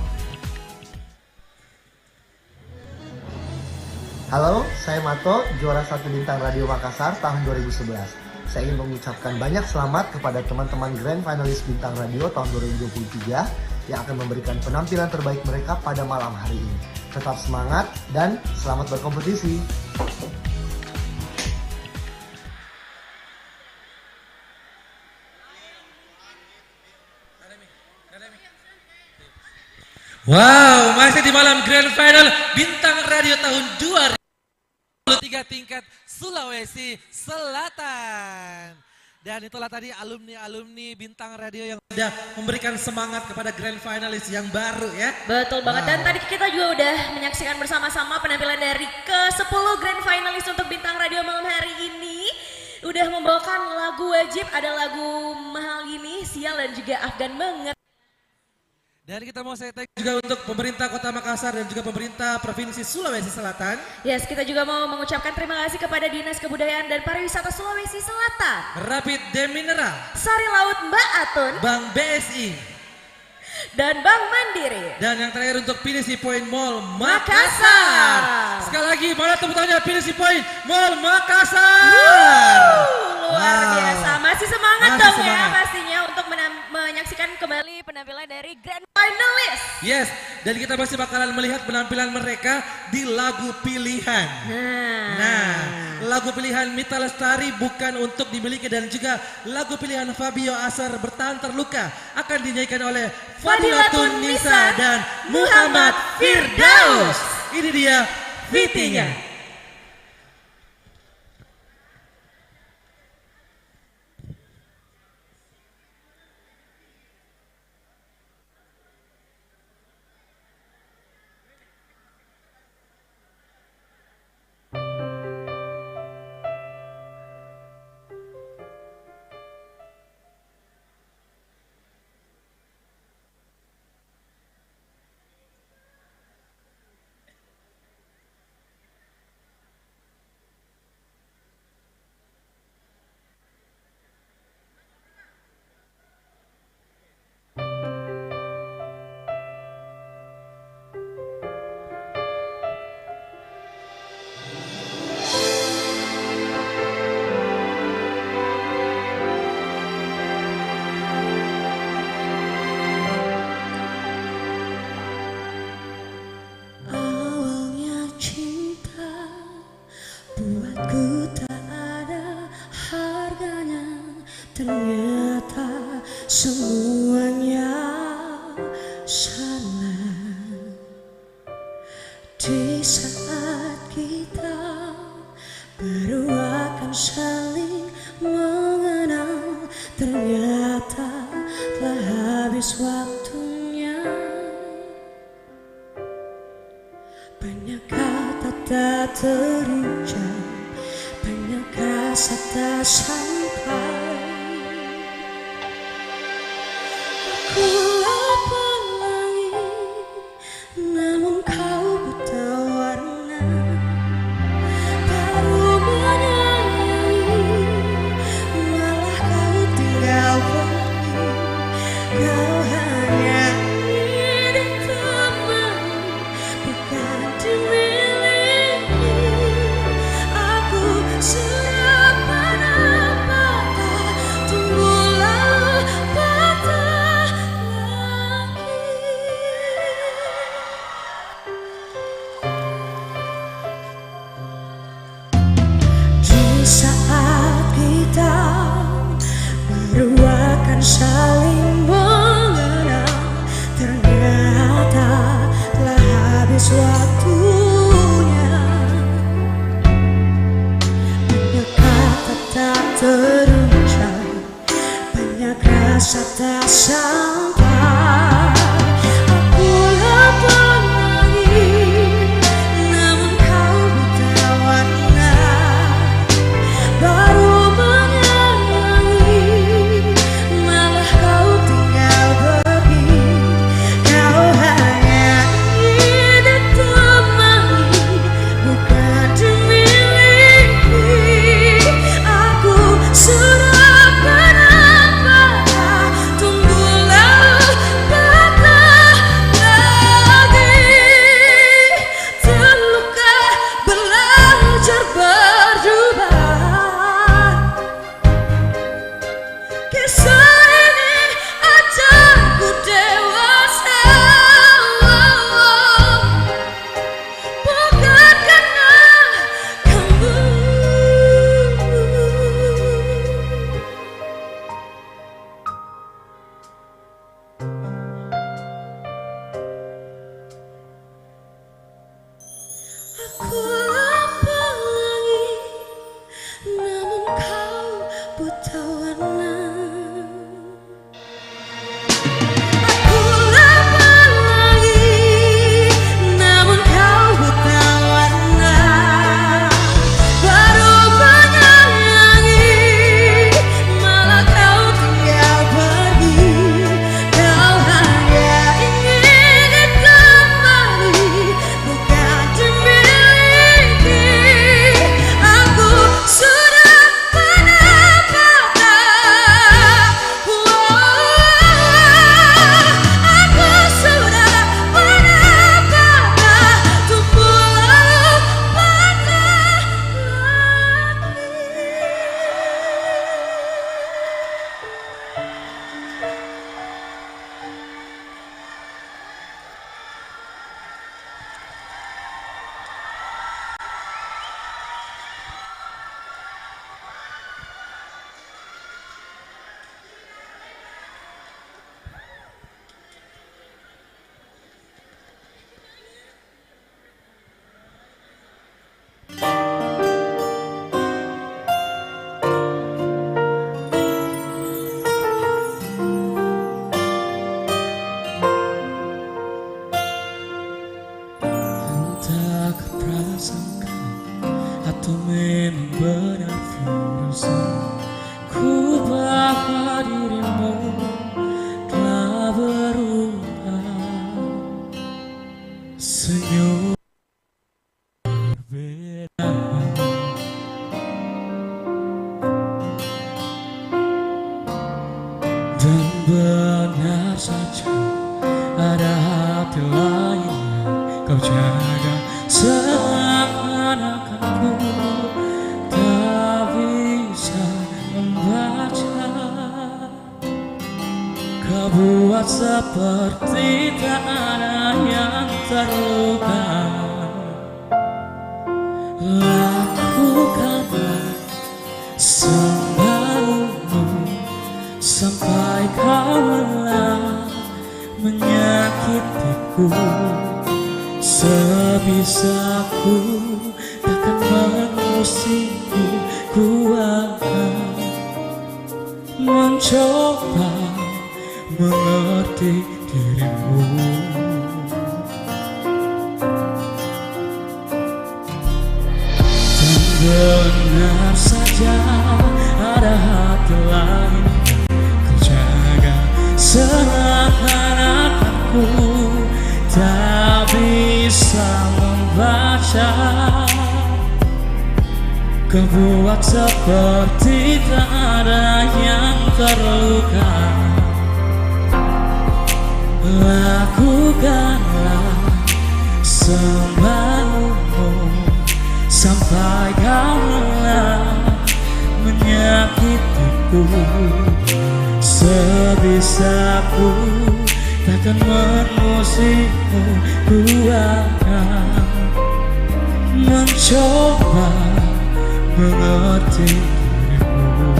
Halo, saya Mato, juara 1 Bintang Radio Makassar tahun 2011. Saya ingin mengucapkan banyak selamat kepada teman-teman grand finalis Bintang Radio tahun 2023 yang akan memberikan penampilan terbaik mereka pada malam hari ini. Tetap semangat dan selamat berkompetisi. Wow, masih di malam grand final Bintang Radio tahun 2023 tingkat Sulawesi Selatan. Dan itulah tadi alumni-alumni Bintang Radio yang sudah memberikan semangat kepada grand finalis yang baru ya. Betul banget. Dan tadi kita juga udah menyaksikan bersama-sama penampilan dari ke-10 grand finalis untuk Bintang Radio malam hari ini. Udah membawakan lagu wajib, ada lagu Mahal Ini, Sial dan juga Afgan Banget. Dan kita mau saya thank juga untuk pemerintah Kota Makassar dan juga pemerintah Provinsi Sulawesi Selatan. Yes, kita juga mau mengucapkan terima kasih kepada Dinas Kebudayaan dan Pariwisata Sulawesi Selatan, Rapid Demineral, Sari Laut Mbak Atun, Bank BSI, dan Bank Mandiri. Dan yang terakhir untuk PDC Point Mall Makassar. Sekali lagi, mana tepuk tangannya PDC Point Mall Makassar. Luar biasa, masih semangat Masih dong semangat. ya pastinya untuk menyaksikan kembali penampilan dari Grand Finalist. Yes, dan kita masih bakalan melihat penampilan mereka di lagu pilihan. Nah, lagu pilihan Mita Lestari bukan untuk dimiliki dan juga lagu pilihan Fabio Asar Bertahan Terluka akan dinyanyikan oleh Fadilatun Nisa dan Muhammad Firdaus. Ini dia fitinya. semuanya salah di saat kita baru akan saling mengenal, ternyata telah habis waktunya. terucap, banyak rasa tak sampai. Aku lapar langit, namun kau buta warna. Baru menyanyi, malah kau tinggal pergi. Kau hanya ingin ditemani, bukan dimiliki. Aku sudah patah, tunggulah patah lagi. Di saat kita baru akan saling mengenal, ternyata telah habis waktunya. Banyak kata tak terucap, banyak rasa tak sampai. Aku lapar langit, namun kau buta warna. Baru menyanyi, malah kau tinggal pergi. Kau hanya ingin ditemani, bukan dimiliki. Aku sudah patah, tunggulah patah lagi. Terluka belajar berubah, kisah ini ajarku dewasa. Bukan karena kamu. Aku lapar langit, namun kau buta warna. Aku lapar langit, namun kau buta warna. Baru menyanyi, malah kau tinggal pergi. Kau hanya ingin ditemani, bukan dimiliki. Aku sudah patah, aku sudah patah, tunggulah patah lagi. Entah keprasangka atau memang benar firasanku bahwa dirimu telah berubah. Senyum berbeda, dan benar saja ada hati lain yang kau jaga. Seakan-akan ku tak bisa membaca. Kau buat seperti tak ada yang terluka. Lakukanlah semaumu sampai kau lelah menyakitiku. Sebisaku takkan mengusikmu, ku akan mencoba mengerti dirimu. Benar saja ada hati lain ku jaga, seakan aku tak bisa membaca. Kau buat seperti tak ada yang terluka. Lakukanlah semaumu sampai kau lelah menyakitiku. Sebisaku takkan memusikmu, ku akan mencoba mengerti dirimu.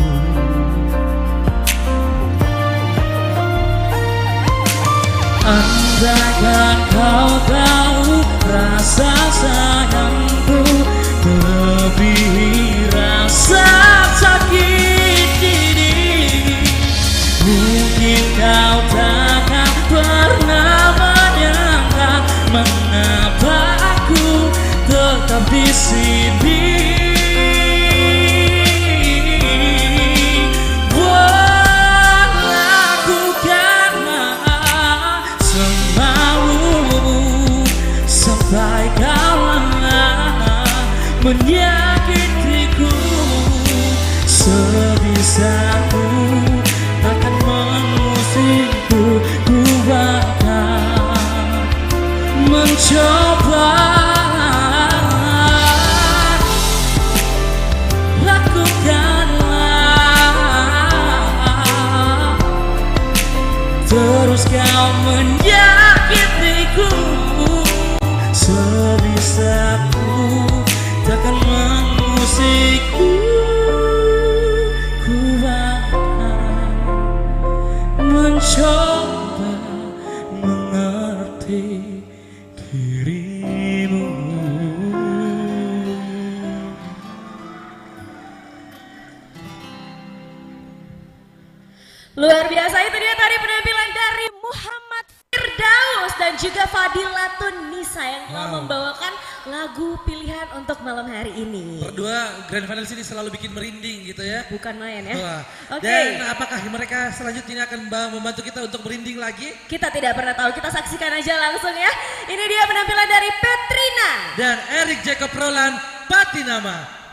Andaikan kau tahu rasa sayangku melebihi rasa sakit ini, mungkin kau takkan pernah menyangka mengapa aku tetap di sini. Sampai kau lelah menyakitiku. Sebisaku takkan mengusikku, ku bakal mencoba. Lakukanlah, terus kau menyakitiku. Sebisaku takkan mengusikku, ku bakal mencoba mengerti dirimu. Luar biasa, itu dia tadi penampilan dari Muhammad Firdaus dan juga Fadilatun Nisa yang telah membawakan lagu pilihan untuk malam hari ini. Berdua Grand Finalis ini selalu bikin merinding gitu ya. Bukan main ya. Oke. Dan apakah mereka selanjutnya akan membantu kita untuk merinding lagi? Kita tidak pernah tahu, kita saksikan aja langsung ya. Ini dia penampilan dari Petrina dan Eric Jacob Roland Patinama.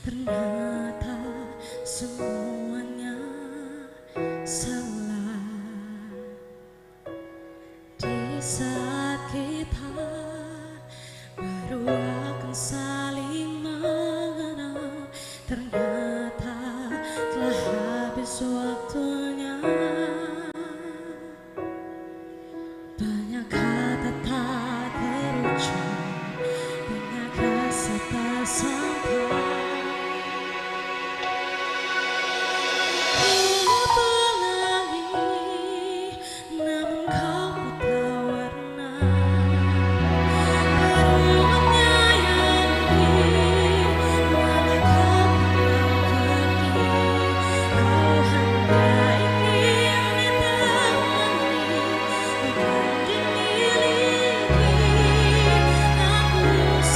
Ternyata semuanya salah. Di saat kita baru akan saling mengenal, ternyata telah habis waktunya. Banyak kata tak terucap, banyak rasa tak sampai.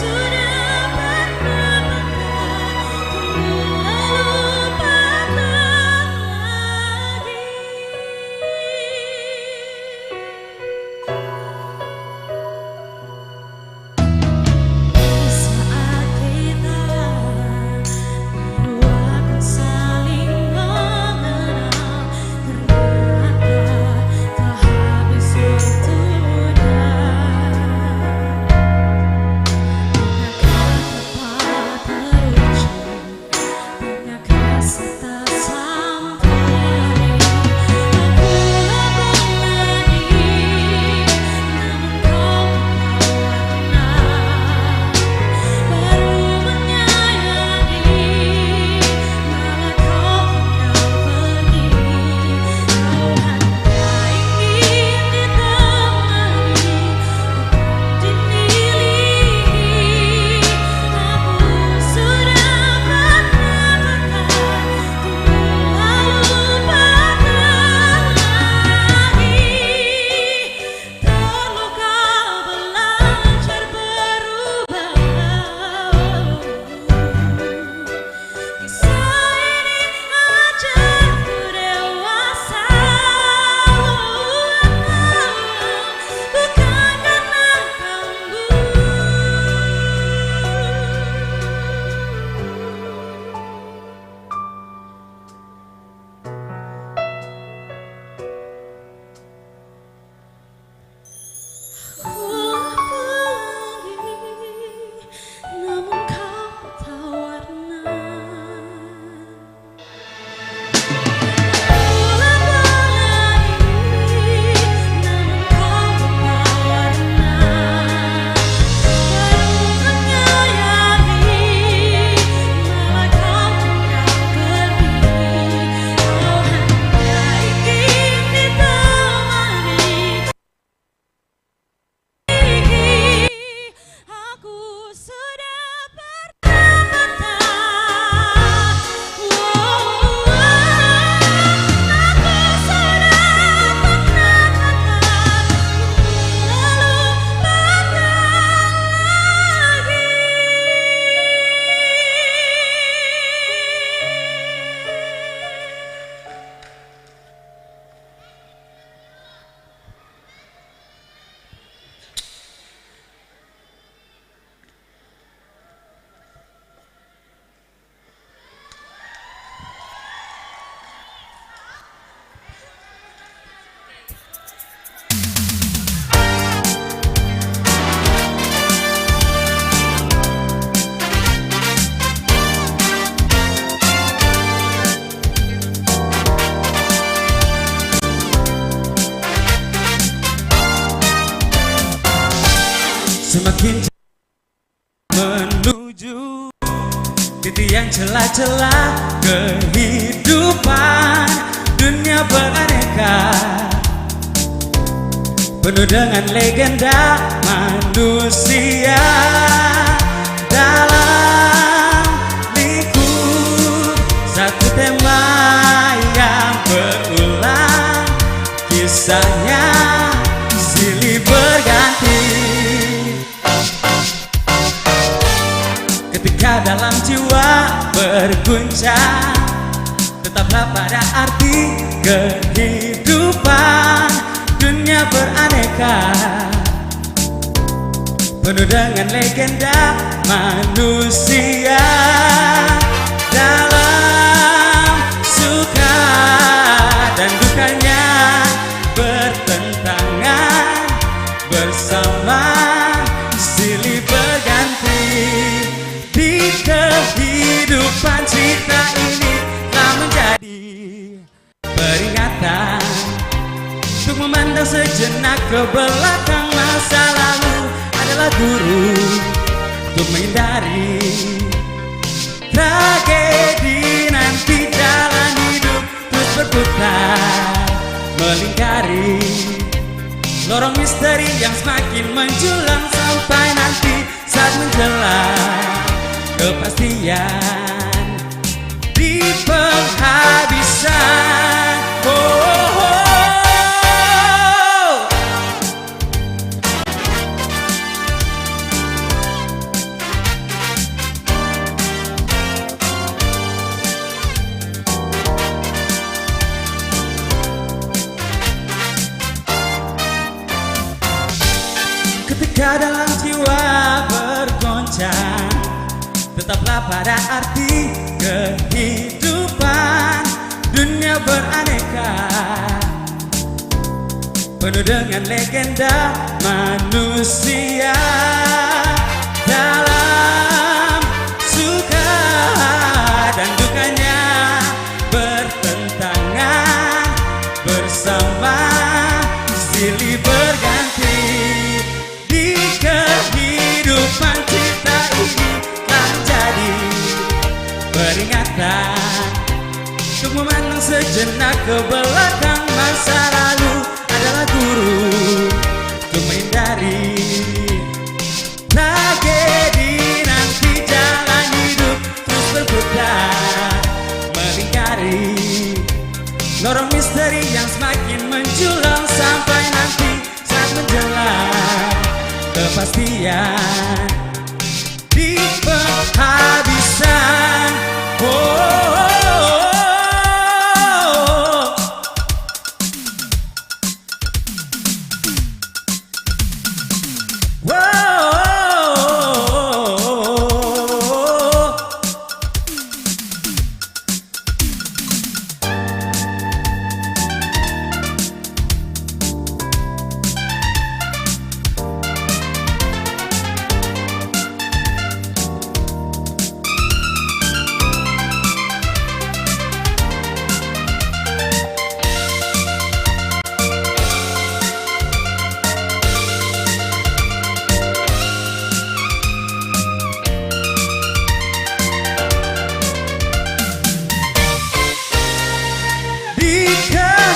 Sudah pernah semakin menuju titik yang celah-celah kehidupan dunia beraneka, penuh dengan legenda manusia dalam lingkup satu tema yang berulang, kisahnya silih berganti. Ketika dalam jiwa berguncang, tetaplah pada arti kehidupan dunia beraneka, penuh dengan legenda manusia dalam suka dan dukanya bertentangan bersama silih berganti. Di kehidupan cerita ini telah menjadi peringatan untuk memandang sejenak ke belakang. Masa lalu adalah guru untuk menghindari tragedi. Nanti jalan hidup terus berputar melingkari lorong misteri yang semakin menjulang, sampai nanti saat menjelang kepastian di penghabisan. Ketika dalam jiwa bergoncang, tetaplah pada arti kehidupan dunia beraneka, penuh dengan legenda manusia dalam suka dan dukanya bertentangan bersama silih berganti. Di kehidupan kita ini telah menjadi peringatan untuk memandang sejenak ke belakang. Masa lalu adalah guru untuk menghindari tragedi. Nanti jalan hidup terus berputar melingkari lorong misteri yang semakin menjulang, sampai nanti saat menjelang kepastian di penghabisan.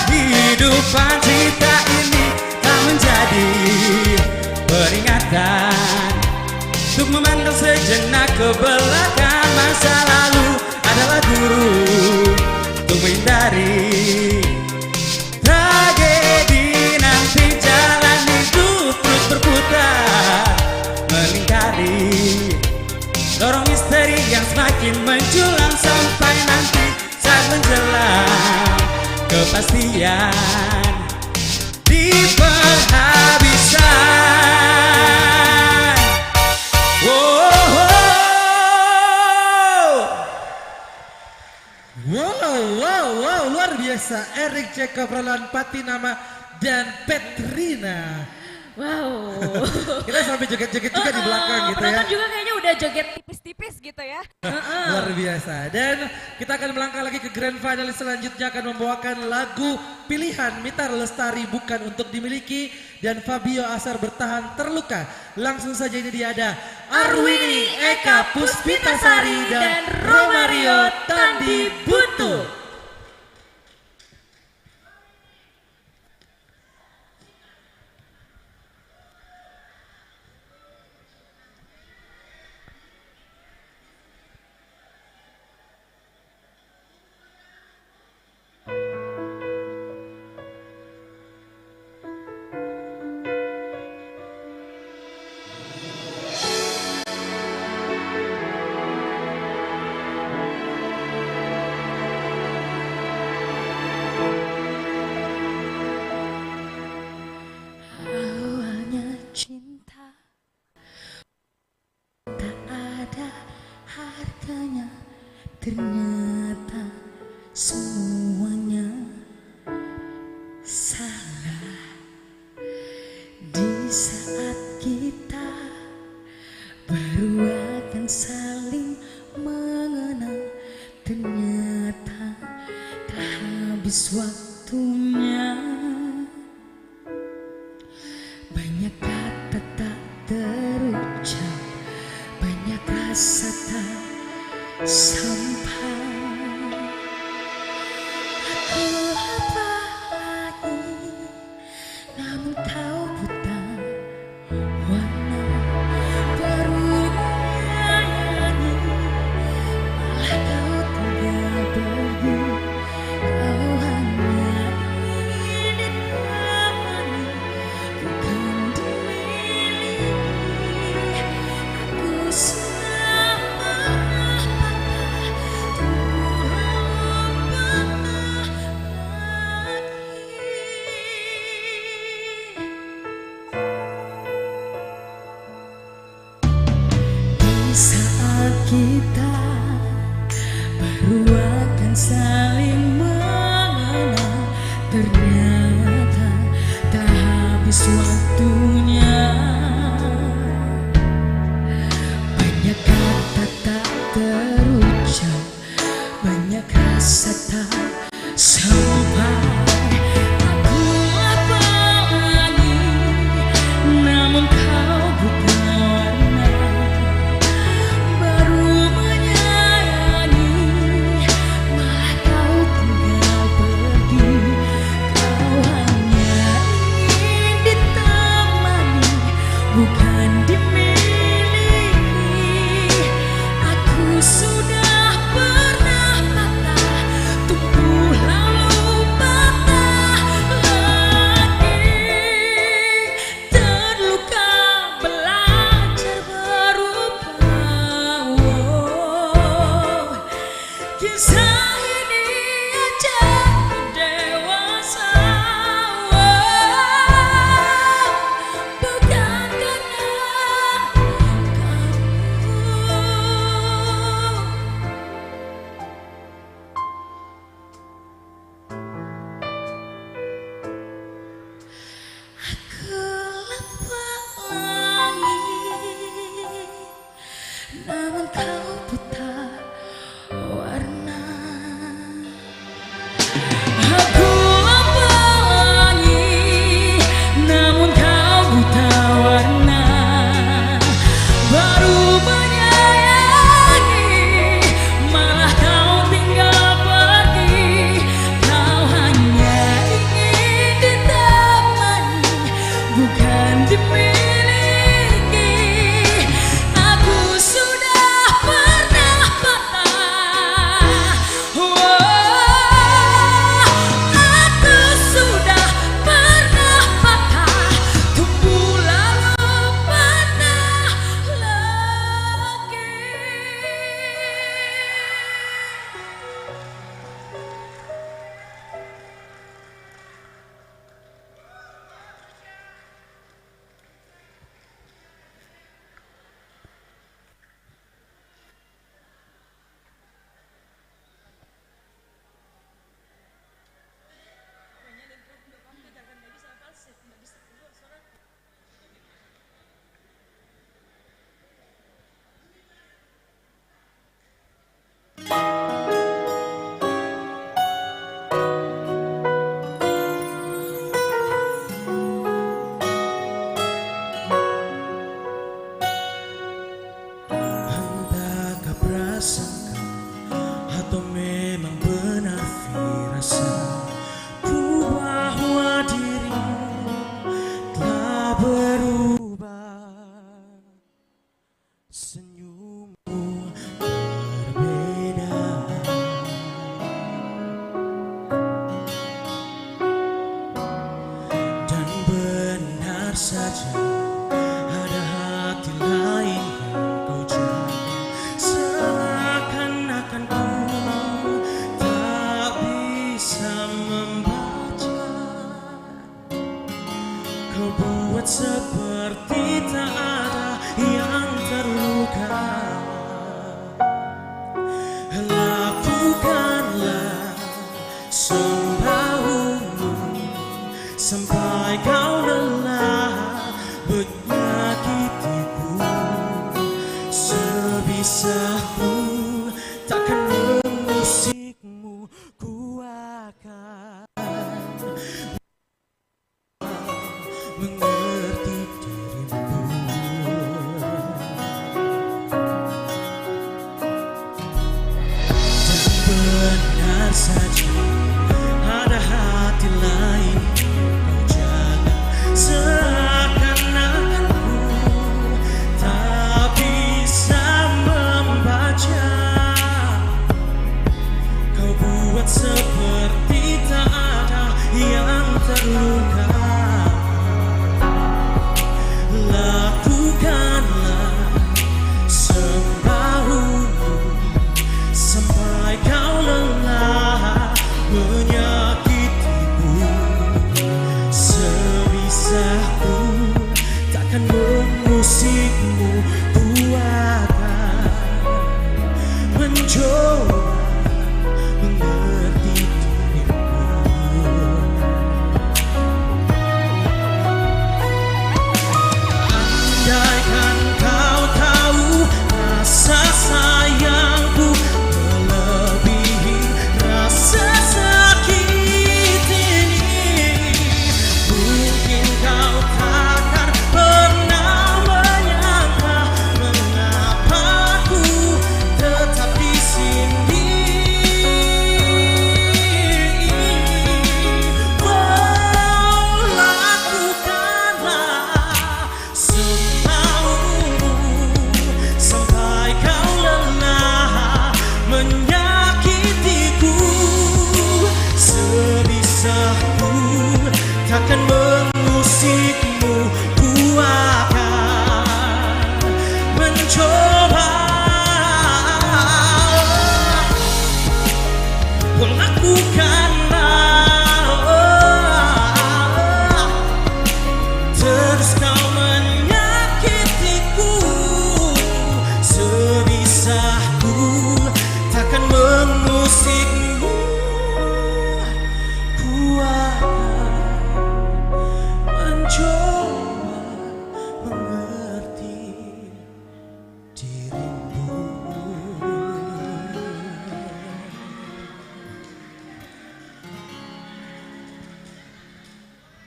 Kehidupan cerita ini tak menjadi peringatan untuk memandang sejenak ke belakang. Masa lalu adalah guru untuk menghindari tragedi. Nanti jalan hidup terus berputar melingkari lorong misteri yang semakin menjulang, sampai nanti saat menjelang kepastian di penghabisan. Wow, luar biasa. Eric Jacob, Roland Patinama, dan Petrina. Wow. Kita sampai joget-joget juga di belakang gitu ya. Penonton juga kayaknya udah joget tipis-tipis gitu ya. Luar biasa. Dan kita akan melangkah lagi ke grand finalis selanjutnya, akan membawakan lagu pilihan Mita Lestari Bukan Untuk Dimiliki dan Fabio Asar Bertahan Terluka. Langsung saja ini dia ada Arwini Eka Puspitasari dan Romario Tandi Butu. Ternyata semuanya salah. Di saat kita baru akan saling mengenal, ternyata tak habis waktunya. Banyak kata tak terucap, banyak rasa tak sampai. Aku apa lagi, namun kau buta warna baru menyayangi, malah kau tinggal pergi. Kau hanya ingin ditemani, bukan dimiliki. Aku sudah saat kita baru akan saling mengenal, ternyata tak habis waktunya. Banyak kata tak terucap, banyak rasa tak sampai. Aku apa lagi, namun kau bukan warna baru menyayangi, malah kau tinggal pergi. Kau hanya ingin ditemani, bukan dimiliki. Aku sudah pernah patah, tumbuh lalu patah lagi. Terluka belajar berubah. Kisah ini aja dewasa, bukan karena aku lupa lagi, namun kau buta warna. Aku lupa lagi, namun kau buta warna baru menyayangi, malah kau tinggal pergi. Kau hanya ingin ditemani, bukan dimiliki. Aku sudah Senyummu berbeda, dan benar saja ada hati lain yang kau jaga. Seakan-akan ku tak bisa membaca. Kau buat seperti tak ada yang terluka. Lakukanlah sebahumu sampai kau lelah menyakitiku. Sebisaku takkan mengusikmu, ku akan mengerti dirimu. Dan benar saja ada hati lain kau jaga. Seakan-akan ku tak bisa membaca. Kau buat seperti tak ada yang terluka. Lakukanlah sebahumu sampai kau lelah menyakitiku. Sebisaku takkan mengusikmu, ku akan mencoba mengerti dirimu. Andaikan kau tahu rasa sayangku melebihi rasa sakit ini, mungkin kau takkan pernah menyangka mengapa ku tetap di sini. Oh, lakukanlah semaumu sampai kau lelah menyakitiku. Sebisaku takkan mengusikmu, ku akan mencoba. Lakukanlah, terus kau menyakitiku. Sebisaku takkan mengusikmu, ku akan mencoba mengerti dirimu.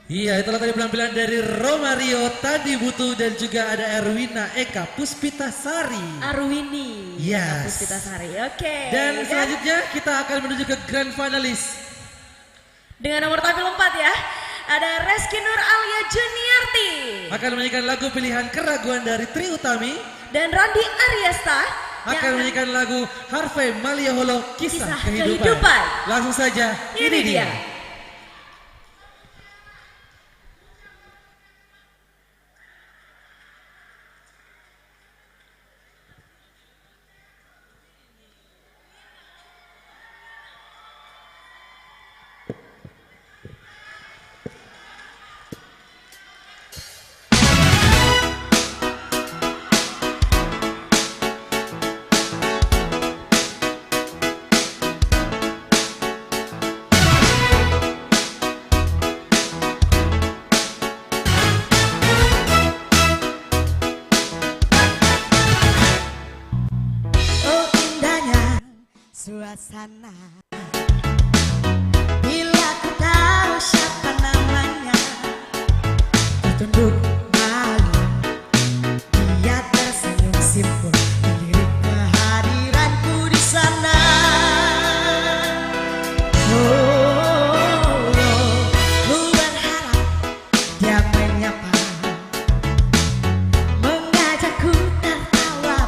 Iya, itulah tadi penampilan dari Romario Tandi Butuh dan juga ada Erwina Eka Puspitasari. Arwini Yes. Puspitasari, oke. Dan selanjutnya kita akan menuju ke grand finalis. Dengan nomor tampil 4 ya, ada Reski Nur Alia Juniarti Akan menyanyikan lagu pilihan Keraguan dari Tri Utami. dan Randi Aryasta Akan menyanyikan lagu Harvey Maliholo Kisah Kisah Kehidupan. Kehidupan. Langsung saja, Ini dia. Oh indahnya suasana bila ku tahu siapa namanya, tertunduk malu, dia tersenyum simpul melirik kehadiranku di sana. Oh, ku berharap dia menyapa, mengajakku tertawa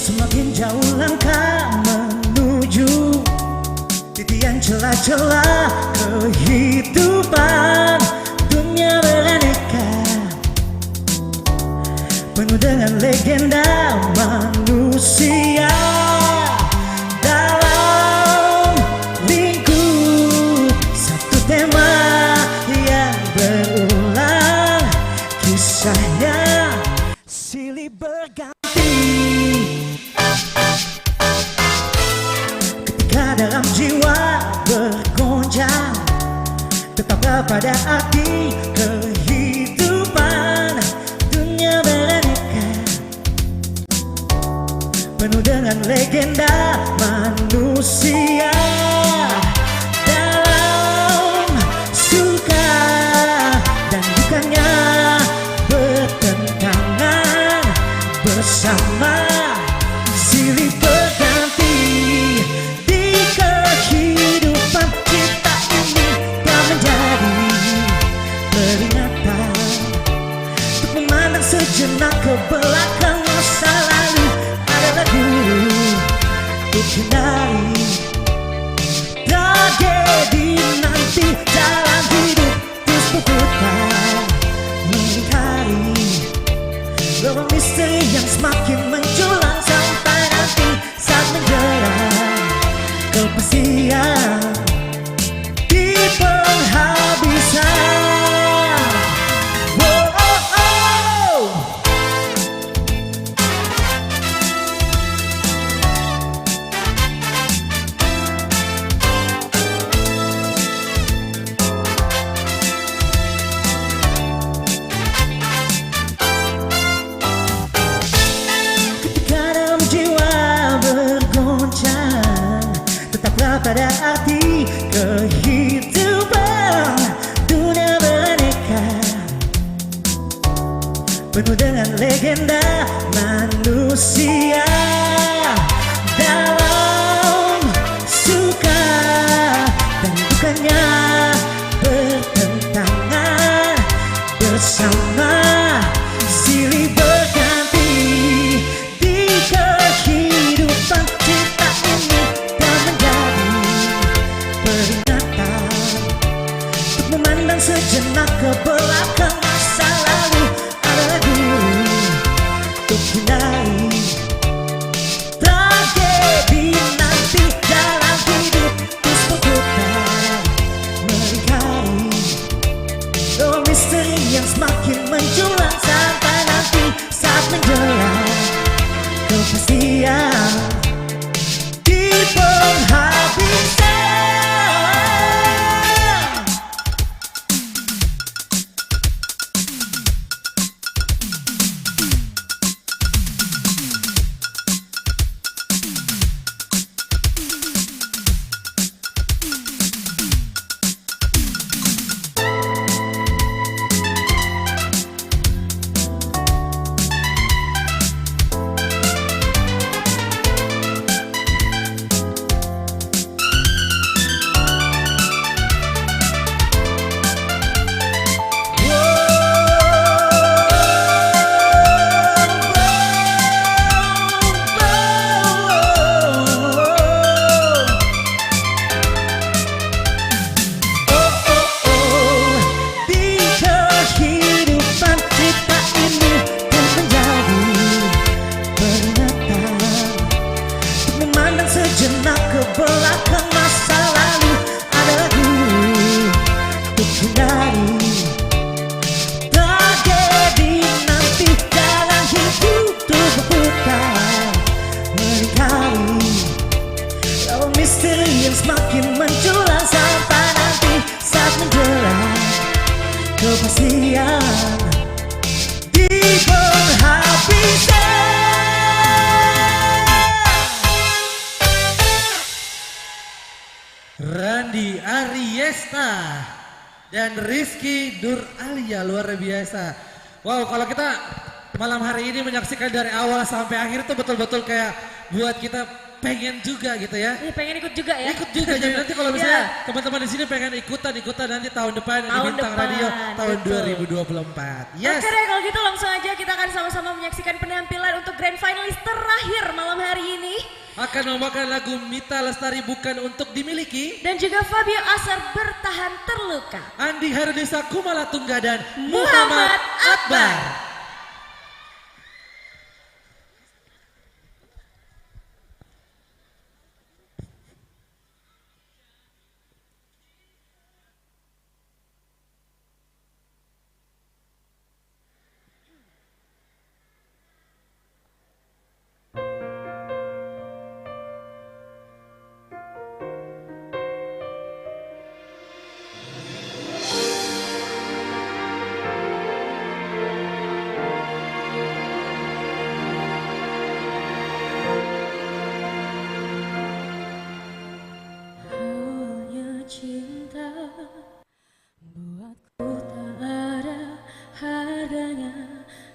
Semakin jauh langkah menuju titian celah-celah kehidupan. Dunia beraneka, penuh dengan legenda manusia. Dalam lingkup satu tema yang berulang, kisahnya silih berganti. Ketika dalam jiwa bergoncang, tetaplah pada arti kehidupan. Dunia beraneka, penuh dengan legenda manusia. Dalam suka dan dukanya bertentangan bersama, silih berganti di kehidupan kita ini. Dan menjadi peringatan untuk memandang sejenak ke belakang masa lalu. Adalah guru untuk hindari tragedi nanti. Dalam hidup terus berputar melingkari lorong misteri yang semakin menjulang, sampai nanti saat menjelang kepastian di penghabisan. Oh, oh, oh. Ketika dalam jiwa bergoncang, tetaplah pada arti kehidupan. Dunia beraneka, penuh dengan legenda manusia. Dalam suka dan dukanya bertentangan bersama, silih berganti di kehidupan kita ini. Dan menjadi peringatan untuk memandang sejenak ke belakang masa lalu. Adalah guru untuk hindari tragedi nanti. Dalam hidup terus berputar melingkari lorong misteri yang semakin menjulang, sampai nanti saat menjelang kepastian di penghabisan. kepastian di penghabisan. Randi Ariesta dan Rizky Dur Alia luar biasa. Wow, kalau kita malam hari ini menyaksikan dari awal sampai akhir itu betul-betul kayak buat kita pengen juga gitu ya. Iya, pengen ikut juga ya. Ikut juga, jadi nanti kalau misalnya teman-teman di sini pengen ikutan nanti tahun depan di Bintang Radio tahun 2024. Yes. Oke deh, kalau gitu langsung aja kita akan sama-sama menyaksikan penampilan untuk grand finalis terakhir malam hari ini. Akan membawakan lagu Mita Lestari Bukan Untuk Dimiliki. Dan juga Fabio Asar Bertahan Terluka. Andi Harudisa Kumala Tungga dan Muhammad Akbar.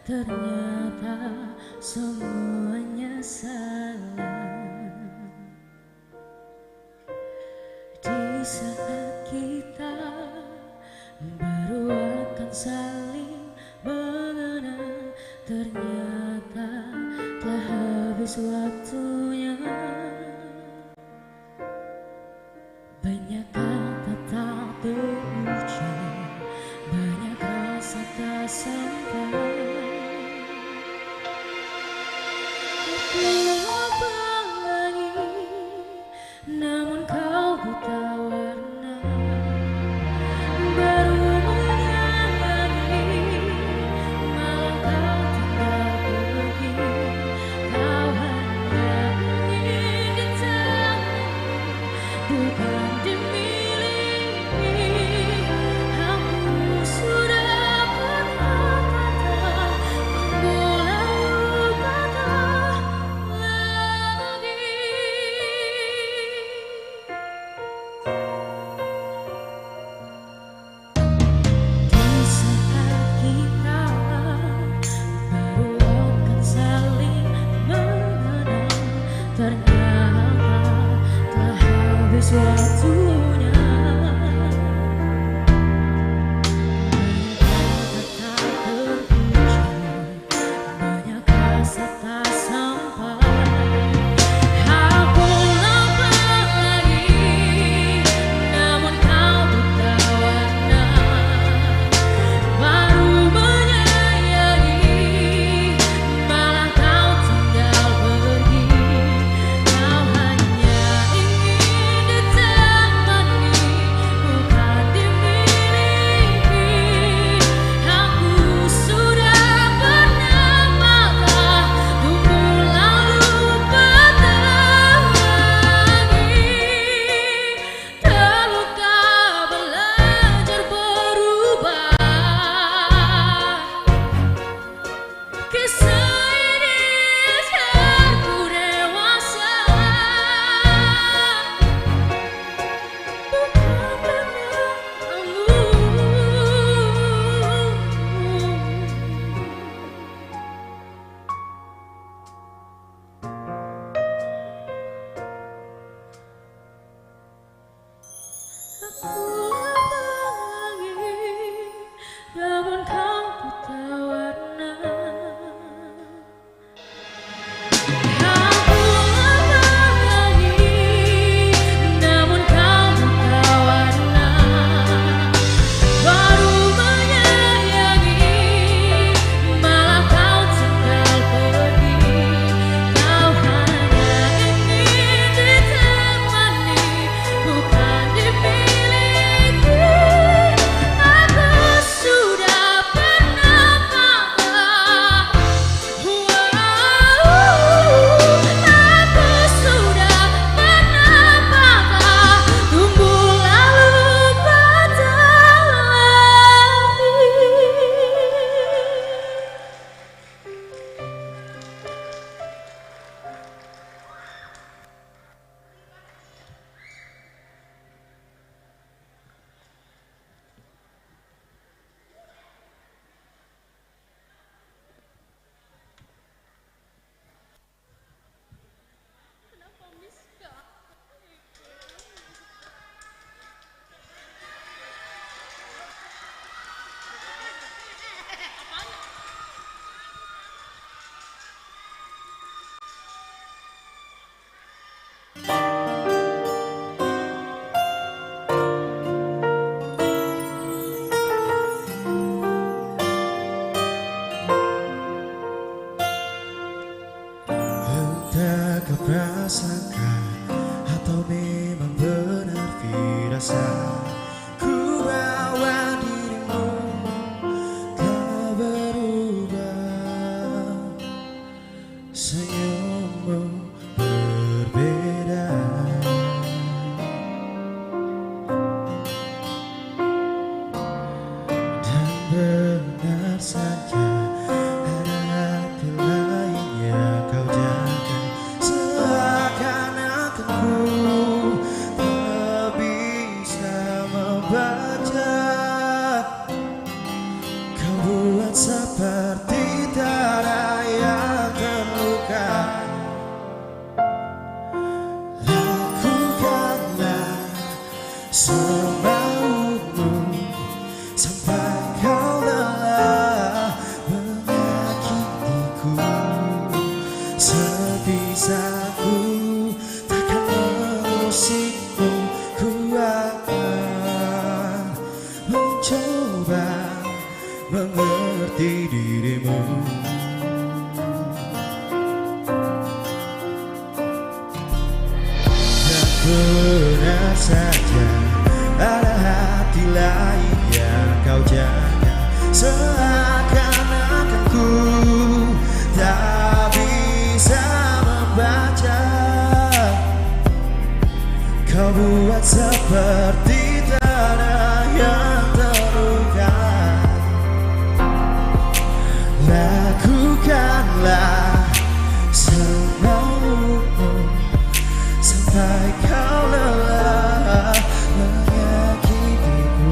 Ternyata semuanya salah. Di saat kita baru akan saling mengenal, ternyata telah habis waktunya. Banyak kata tak terucap, banyak rasa tak sampai. Namun kau buta warna, baru menyadari malah kau tinggal pergi. Kau hanya ingin ditemani, bukan dimiliki. Aku sudah pernah patah, memulai kata seperti darah yang terluka. Lakukanlah semaumu sampai kau lelah menyakitiku. Sebisaku takkan mengusikmu, ku akan mencoba mengerti dirimu. Dan benar saja ada hati lain yang kau jaga, seakan-akan ku tak bisa membaca. Kau buat seperti tanah yang terluka. Lakukanlah semaumu sampai kau lelah menyakitiku.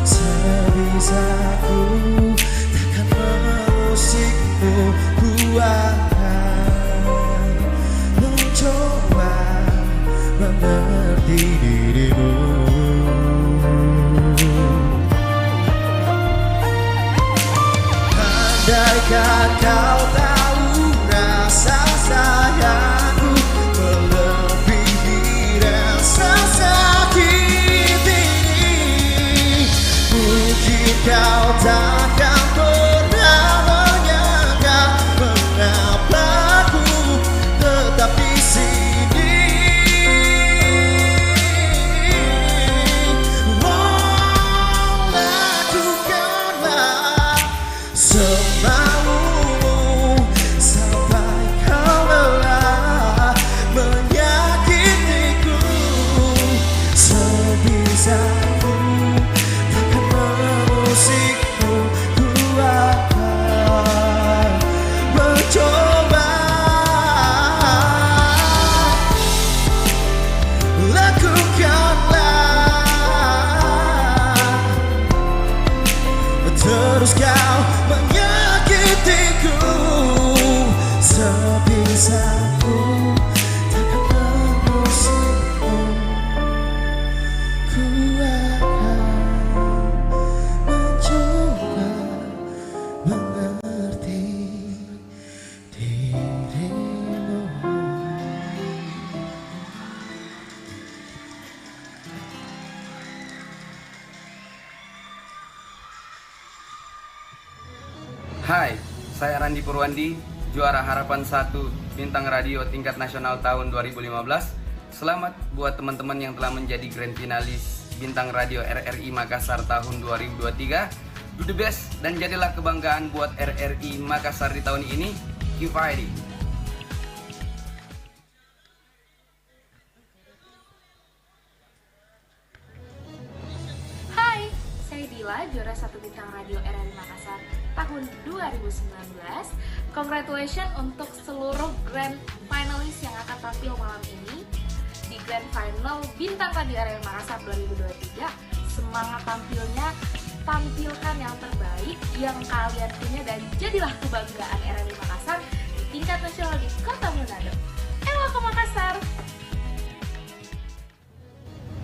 Sebisaku takkan mengusikmu, ku akan mencoba mengerti dirimu. Andaikan kau tahu rasa sayangku melebihi rasa sakit ini, mungkin kau takkan pernah menyangka mengapa ku tetap di sini. Lakukanlah semaumu sampai kau lelah menyakitiku. Sebisaku takkan mengusikmu, ku akan mencoba. Lakukanlah terus kau menyakitiku. Sebisaku takkan mengusikmu, ku akan mencoba mengerti dirimu. Hai, saya Randi Purwandi, juara Harapan 1 Bintang Radio tingkat nasional tahun 2015. Selamat buat teman-teman yang telah menjadi grand finalis Bintang Radio RRI Makassar tahun 2023. Do the best dan jadilah kebanggaan buat RRI Makassar di tahun ini. Keep fighting. Hai, saya Dila, juara 1 Bintang Radio RRI Makassar tahun 2019. Congratulations untuk seluruh grand finalis yang akan tampil malam ini di grand final Bintang Radio RRI Makassar 2023. Semangat tampilnya, tampilkan yang terbaik yang kalian punya dan jadilah kebanggaan RRI Makassar di tingkat nasional di Kota Manado. Ewa ke Makassar.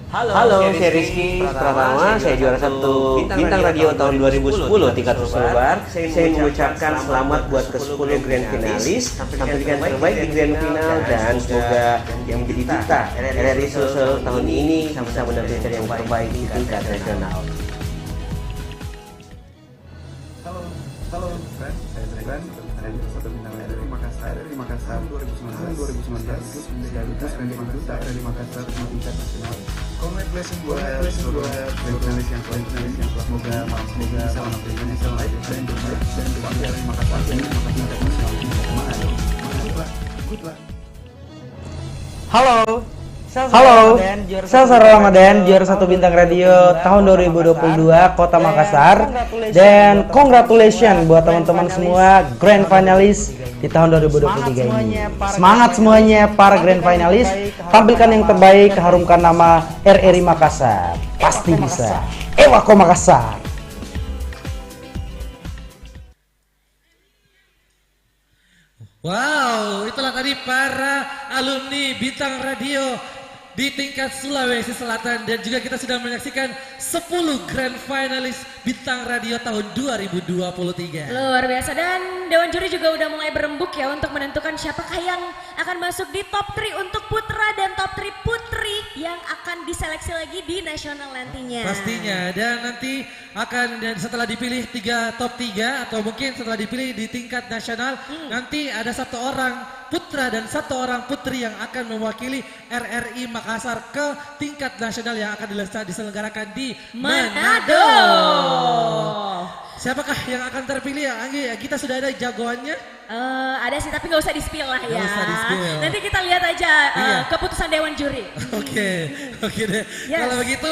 Halo, saya Rizky Pratama, saya juara 1 Bintang Radio tahun 2010 tingkat Sulbar. Saya mengucapkan selamat buat ke-10 grand finalis, tampilkan terbaik di grand final dan semoga yang menjadi duta RRI Sulsel tahun ini bisa menampilkan yang terbaik di tingkat nasional. Halo, friend, saya Zailan, saya juara 1 Bintang Radio RRI Makassar 2019 menjadi duta RRI Makassar di tingkat nasional. Congratulations buat seluruh finalis yang telah semoga bisa menampilkan yang terbaik dan terbaik dan terbaik dari Makassar dan tingkat nasional. Good luck. Halo, saya Sarah Ramadan, juara 1 Bintang Radio tahun 2022 Kota Makassar. Dan congratulations buat teman-teman semua grand finalis di tahun 2023 ini. Semangat semuanya para grand finalis, tampilkan yang terbaik, harumkan nama RRI Makassar. Pasti bisa. Ewa ko Makassar. Wow, itulah tadi para alumni Bintang Radio di tingkat Sulawesi Selatan, dan juga kita sudah menyaksikan 10 Grand Finalis Bintang Radio tahun 2023. Luar biasa, dan Dewan Juri juga udah mulai berembuk ya untuk menentukan siapakah yang akan masuk di top 3 untuk putra dan top 3 putri yang akan diseleksi lagi di nasional nantinya. Pastinya, dan nanti akan setelah dipilih top 3 atau mungkin setelah dipilih di tingkat nasional, nanti ada 1 orang putra dan 1 orang putri yang akan mewakili RRI Makassar ke tingkat nasional yang akan diselenggarakan di Manado. Siapakah yang akan terpilih ya Anggi? Kita sudah ada jagoannya? Ada sih, tapi nggak usah di-spill lah ya. Nggak usah di-spill. Nanti kita lihat aja keputusan Dewan Juri. Oke deh. Yes. Kalau begitu,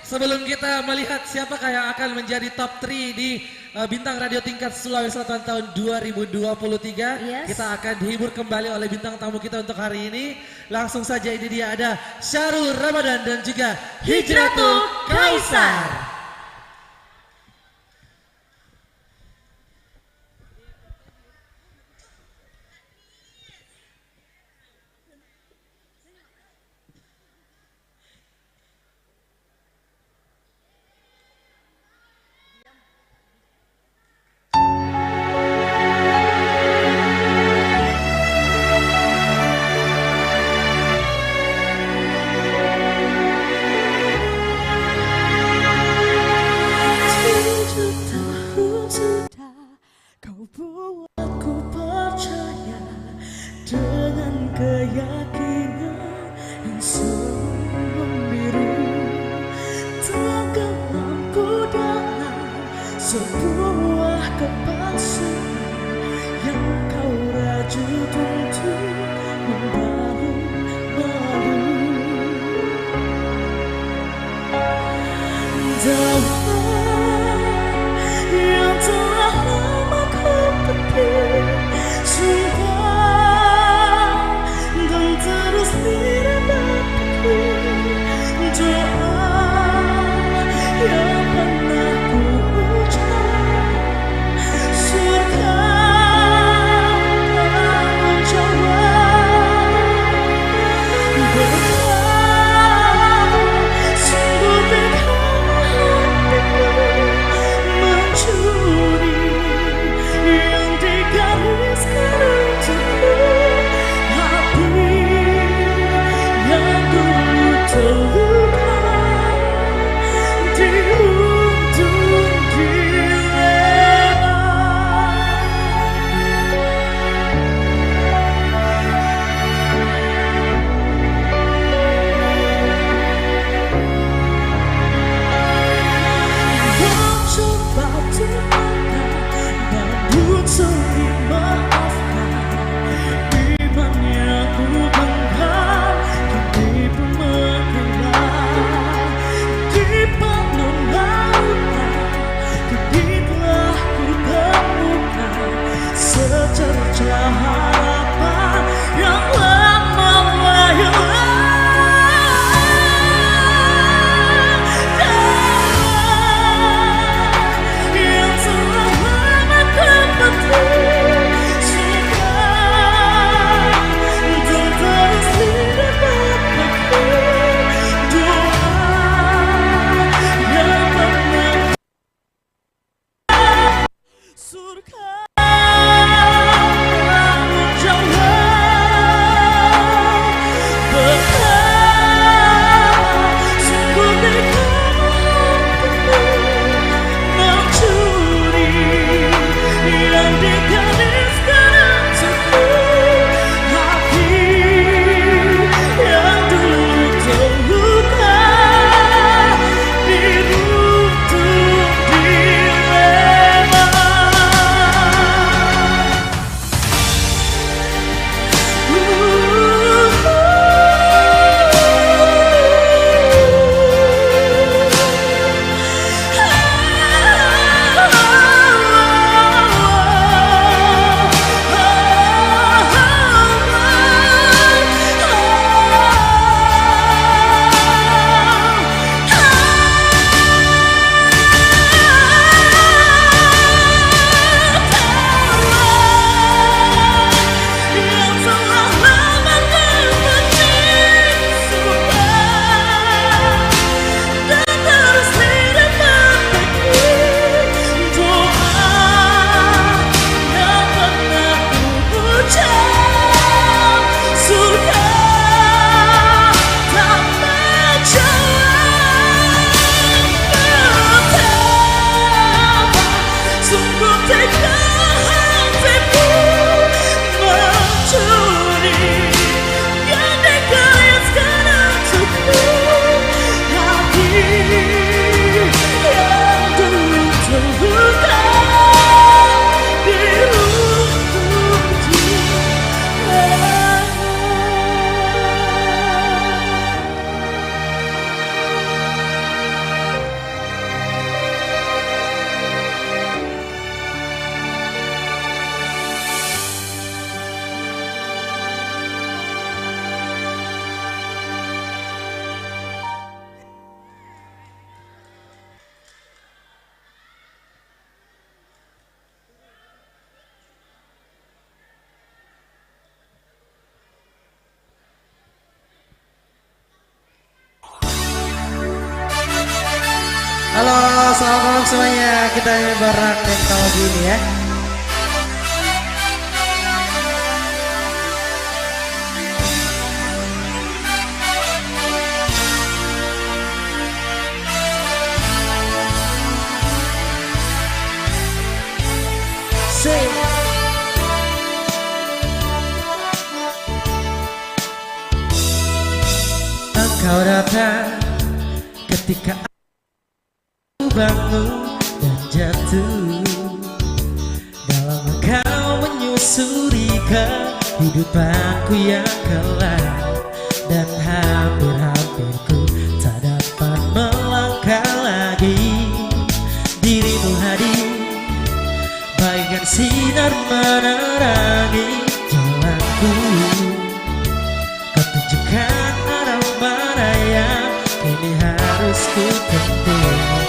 sebelum kita melihat siapakah yang akan menjadi top 3 di Bintang Radio tingkat Sulawesi Selatan tahun 2023, kita akan dihibur kembali oleh bintang tamu kita untuk hari ini. Langsung saja, ini dia, ada Syarul Ramadan dan juga Hijratul Kaisar. Sebuah kepalsuan yang kau rajut untuk membalut malu. Dalam yang telah lama kau petik, sumpah dan terus tidak dapat doa yang pernah ku ucap. Surga tak menjawab, betapa sungguh tegaknya hatimu mencuri yang digariskan untukku. Hati yang dulu terluka di ujung dilema. Mencoba untuk namun sering maafkan. Imannya ku genggam, kini pun menghilang di penuh lautan. Kini telah ku temukan secercah harapan yang lama hilang. Yang telah lama kepetik, sudah dan terus tidak berpikir. Doa yang pernah surga menjawab, betapa sungguh tegaknya hatimu mencuri yang digariskan untukku. Hati yang dulu terluka di ujung dilema. selamat malam semuanya. Kita bareng mental lagi ini ya. Engkau datang ketika aku bangun dan jatuh dalam engkau menyusuri kehidupanku yang kelam, dan hampir-hampir ku tak dapat melangkah lagi. Dirimu hadir bagaikan sinar menerangi jalanku. Kau tunjukkan arah mana yang kini harus ku tempuh,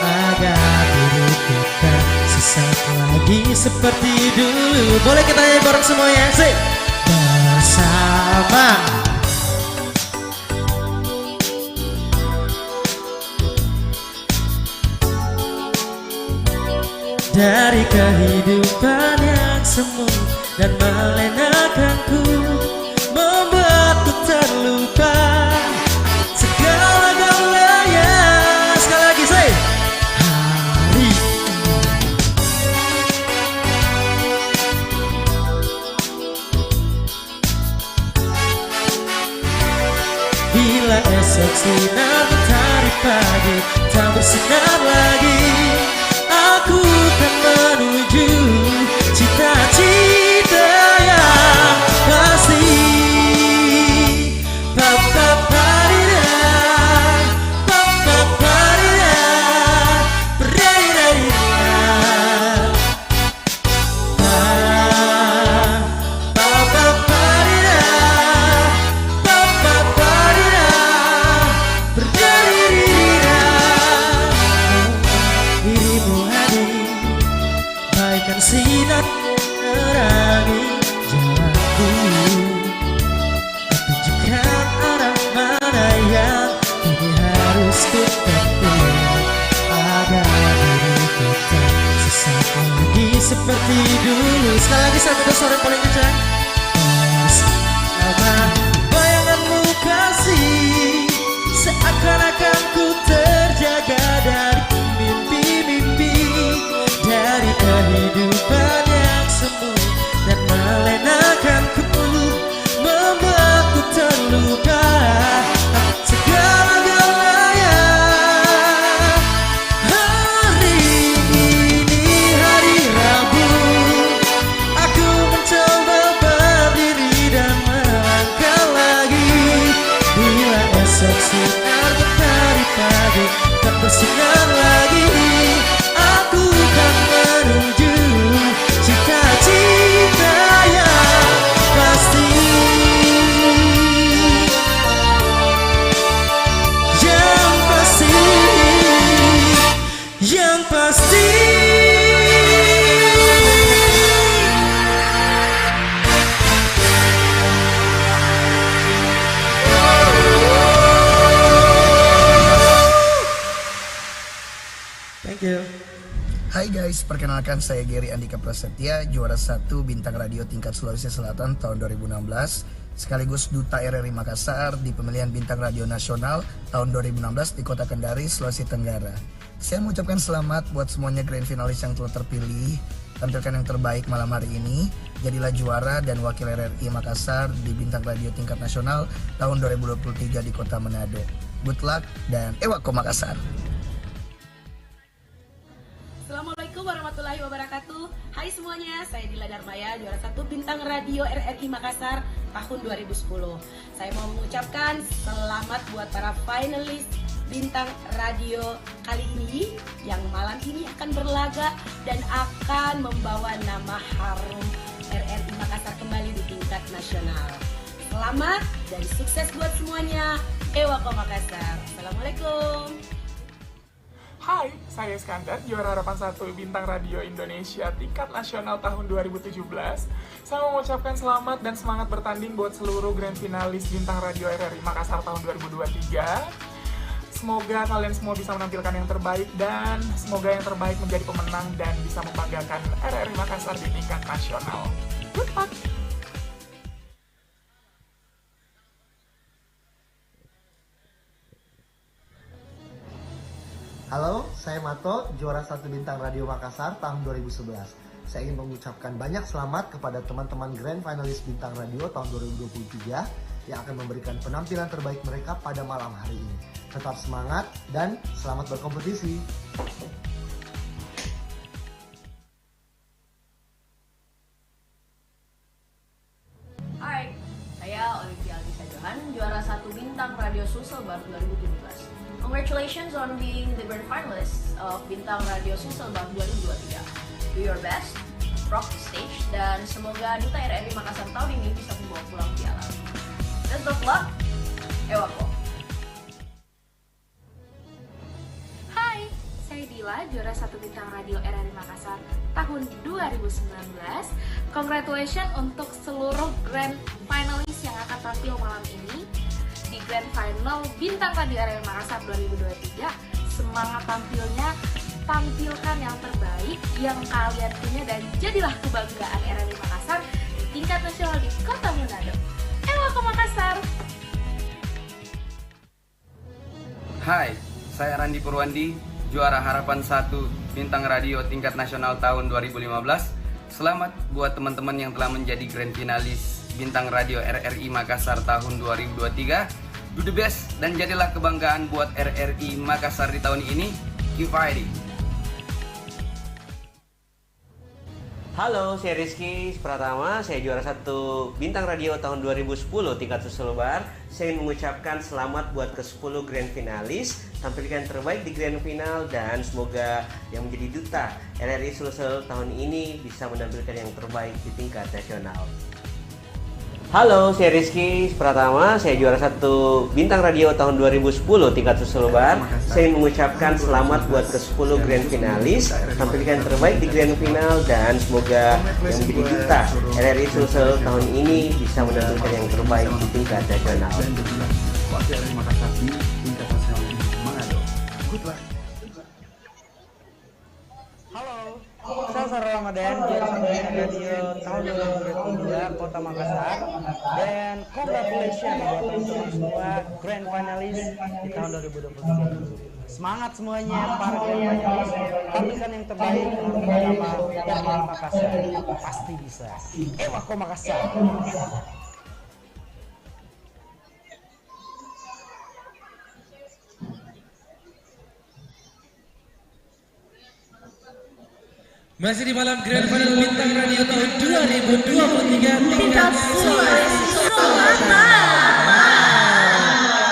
agar diriku tak sesat lagi seperti dulu. Boleh kita nyanyi bareng semuanya sih? Bersama dari kehidupan yang semu dan melenakanku, membuatku terlupa segala-galanya. Sekali lagi say, hari bila esok sinar mentari pagi tak bersinar lagi, aku kan menuju cita-cita yang pasti. Sinar menerangi jalanku, tunjukkan arah mana yang kini harus ku tempuh, agar diriku tak sesat lagi seperti dulu. Sekali lagi satu suara paling kencang. Bersama bayanganmu kasih, seakan-akan ku terjaga dari mimpi-mimpi, dari kehidupan yang semu dan melenakanku, membuatku terluka segala-galanya. Hari ini hari Rabu, aku mencoba berdiri dan melangkah lagi. Bila esok sinar mentari pagi tak bersinar lagi, aku kan menuju cita-cita yang pasti. Yang pasti, yang pasti. Thank you. Hai guys, perkenalkan saya Gary Andika Prasetya, juara 1 Bintang Radio tingkat Sulawesi Selatan tahun 2016, sekaligus Duta RRI Makassar di pemilihan Bintang Radio Nasional tahun 2016 di Kota Kendari, Sulawesi Tenggara. Saya mengucapkan selamat buat semuanya grand finalis yang telah terpilih, tampilkan yang terbaik malam hari ini, jadilah juara dan wakil RRI Makassar di Bintang Radio tingkat nasional tahun 2023 di Kota Manado. Good luck dan ewako Makassar. Assalamualaikum warahmatullahi wabarakatuh. Hai semuanya, saya Dila Darmaya, juara 1 Bintang Radio RRI Makassar tahun 2010. Saya mau mengucapkan selamat buat para finalis Bintang Radio kali ini yang malam ini akan berlaga dan akan membawa nama harum RRI Makassar kembali di tingkat nasional. Selamat dan sukses buat semuanya. Ewako Makassar. Assalamualaikum. Hai, saya Iskandar, juara harapan 1 Bintang Radio Indonesia tingkat nasional tahun 2017. Saya mau mengucapkan selamat dan semangat bertanding buat seluruh grand finalis Bintang Radio RRI Makassar tahun 2023. Semoga kalian semua bisa menampilkan yang terbaik dan semoga yang terbaik menjadi pemenang dan bisa membanggakan RRI Makassar di tingkat nasional. Good luck! Halo, saya Mato, juara 1 Bintang Radio Makassar tahun 2011. Saya ingin mengucapkan banyak selamat kepada teman-teman Grand Finalis Bintang Radio tahun 2023 yang akan memberikan penampilan terbaik mereka pada malam hari ini. Tetap semangat dan selamat berkompetisi. Hai, saya Olivia Alisa Johan, juara 1 Bintang Radio Sulselbar 2017. Congratulations on being the grand finalist of Bintang Radio Sulselbar 2023. Do your best, rock the stage, dan semoga Duta RRI Makassar tahun ini bisa membawa pulang piala. Best of luck, Ewako. Hai, saya Dila, juara 1 Bintang Radio RRI Makassar tahun 2019. Congratulations untuk seluruh grand finalis yang akan tampil malam ini di Grand Final Bintang Radio RRI Makassar 2023. Semangat tampilnya, tampilkan yang terbaik yang kalian punya dan jadilah kebanggaan RRI Makassar di tingkat nasional di Kota Manado. Ewako Makassar. Hai, saya Randi Purwandi, juara Harapan 1 Bintang Radio tingkat nasional tahun 2015. Selamat buat teman-teman yang telah menjadi grand finalis Bintang Radio RRI Makassar tahun 2023. Do the best dan jadilah kebanggaan buat RRI Makassar di tahun ini. Keep fighting. Halo, saya Rizky Pratama, saya juara 1 Bintang Radio tahun 2010 tingkat Sulselbar. Saya ingin mengucapkan selamat buat ke-10 grand finalis, tampilkan terbaik di grand final dan semoga yang menjadi duta RRI Sulsel tahun ini bisa menampilkan yang terbaik di tingkat nasional. Halo, saya Rizky Pratama, saya juara 1 Bintang Radio tahun 2010 tingkat Sulselbar. Saya ingin mengucapkan selamat buat ke-10 grand finalis, tampilkan terbaik di grand final dan semoga yang menjadi duta RRI Sulsel tahun ini bisa menampilkan yang terbaik di tingkat nasional. RRI Makassar di tingkat nasional di Manado. Good luck. Halo, saya Sarah Ramadan, juara 1 Bintang Radio tahun 2022 Kota Makassar. Dan congratulations buat teman-teman semua grand finalis di tahun 2023. Semangat semuanya para grand finalis, tampilkan yang terbaik untuk nama RRI Makassar. Pasti bisa. Ewako Makassar. Masih di malam Grand Final Bintang Radio tahun 2023 tingkat Sulawesi Selatan.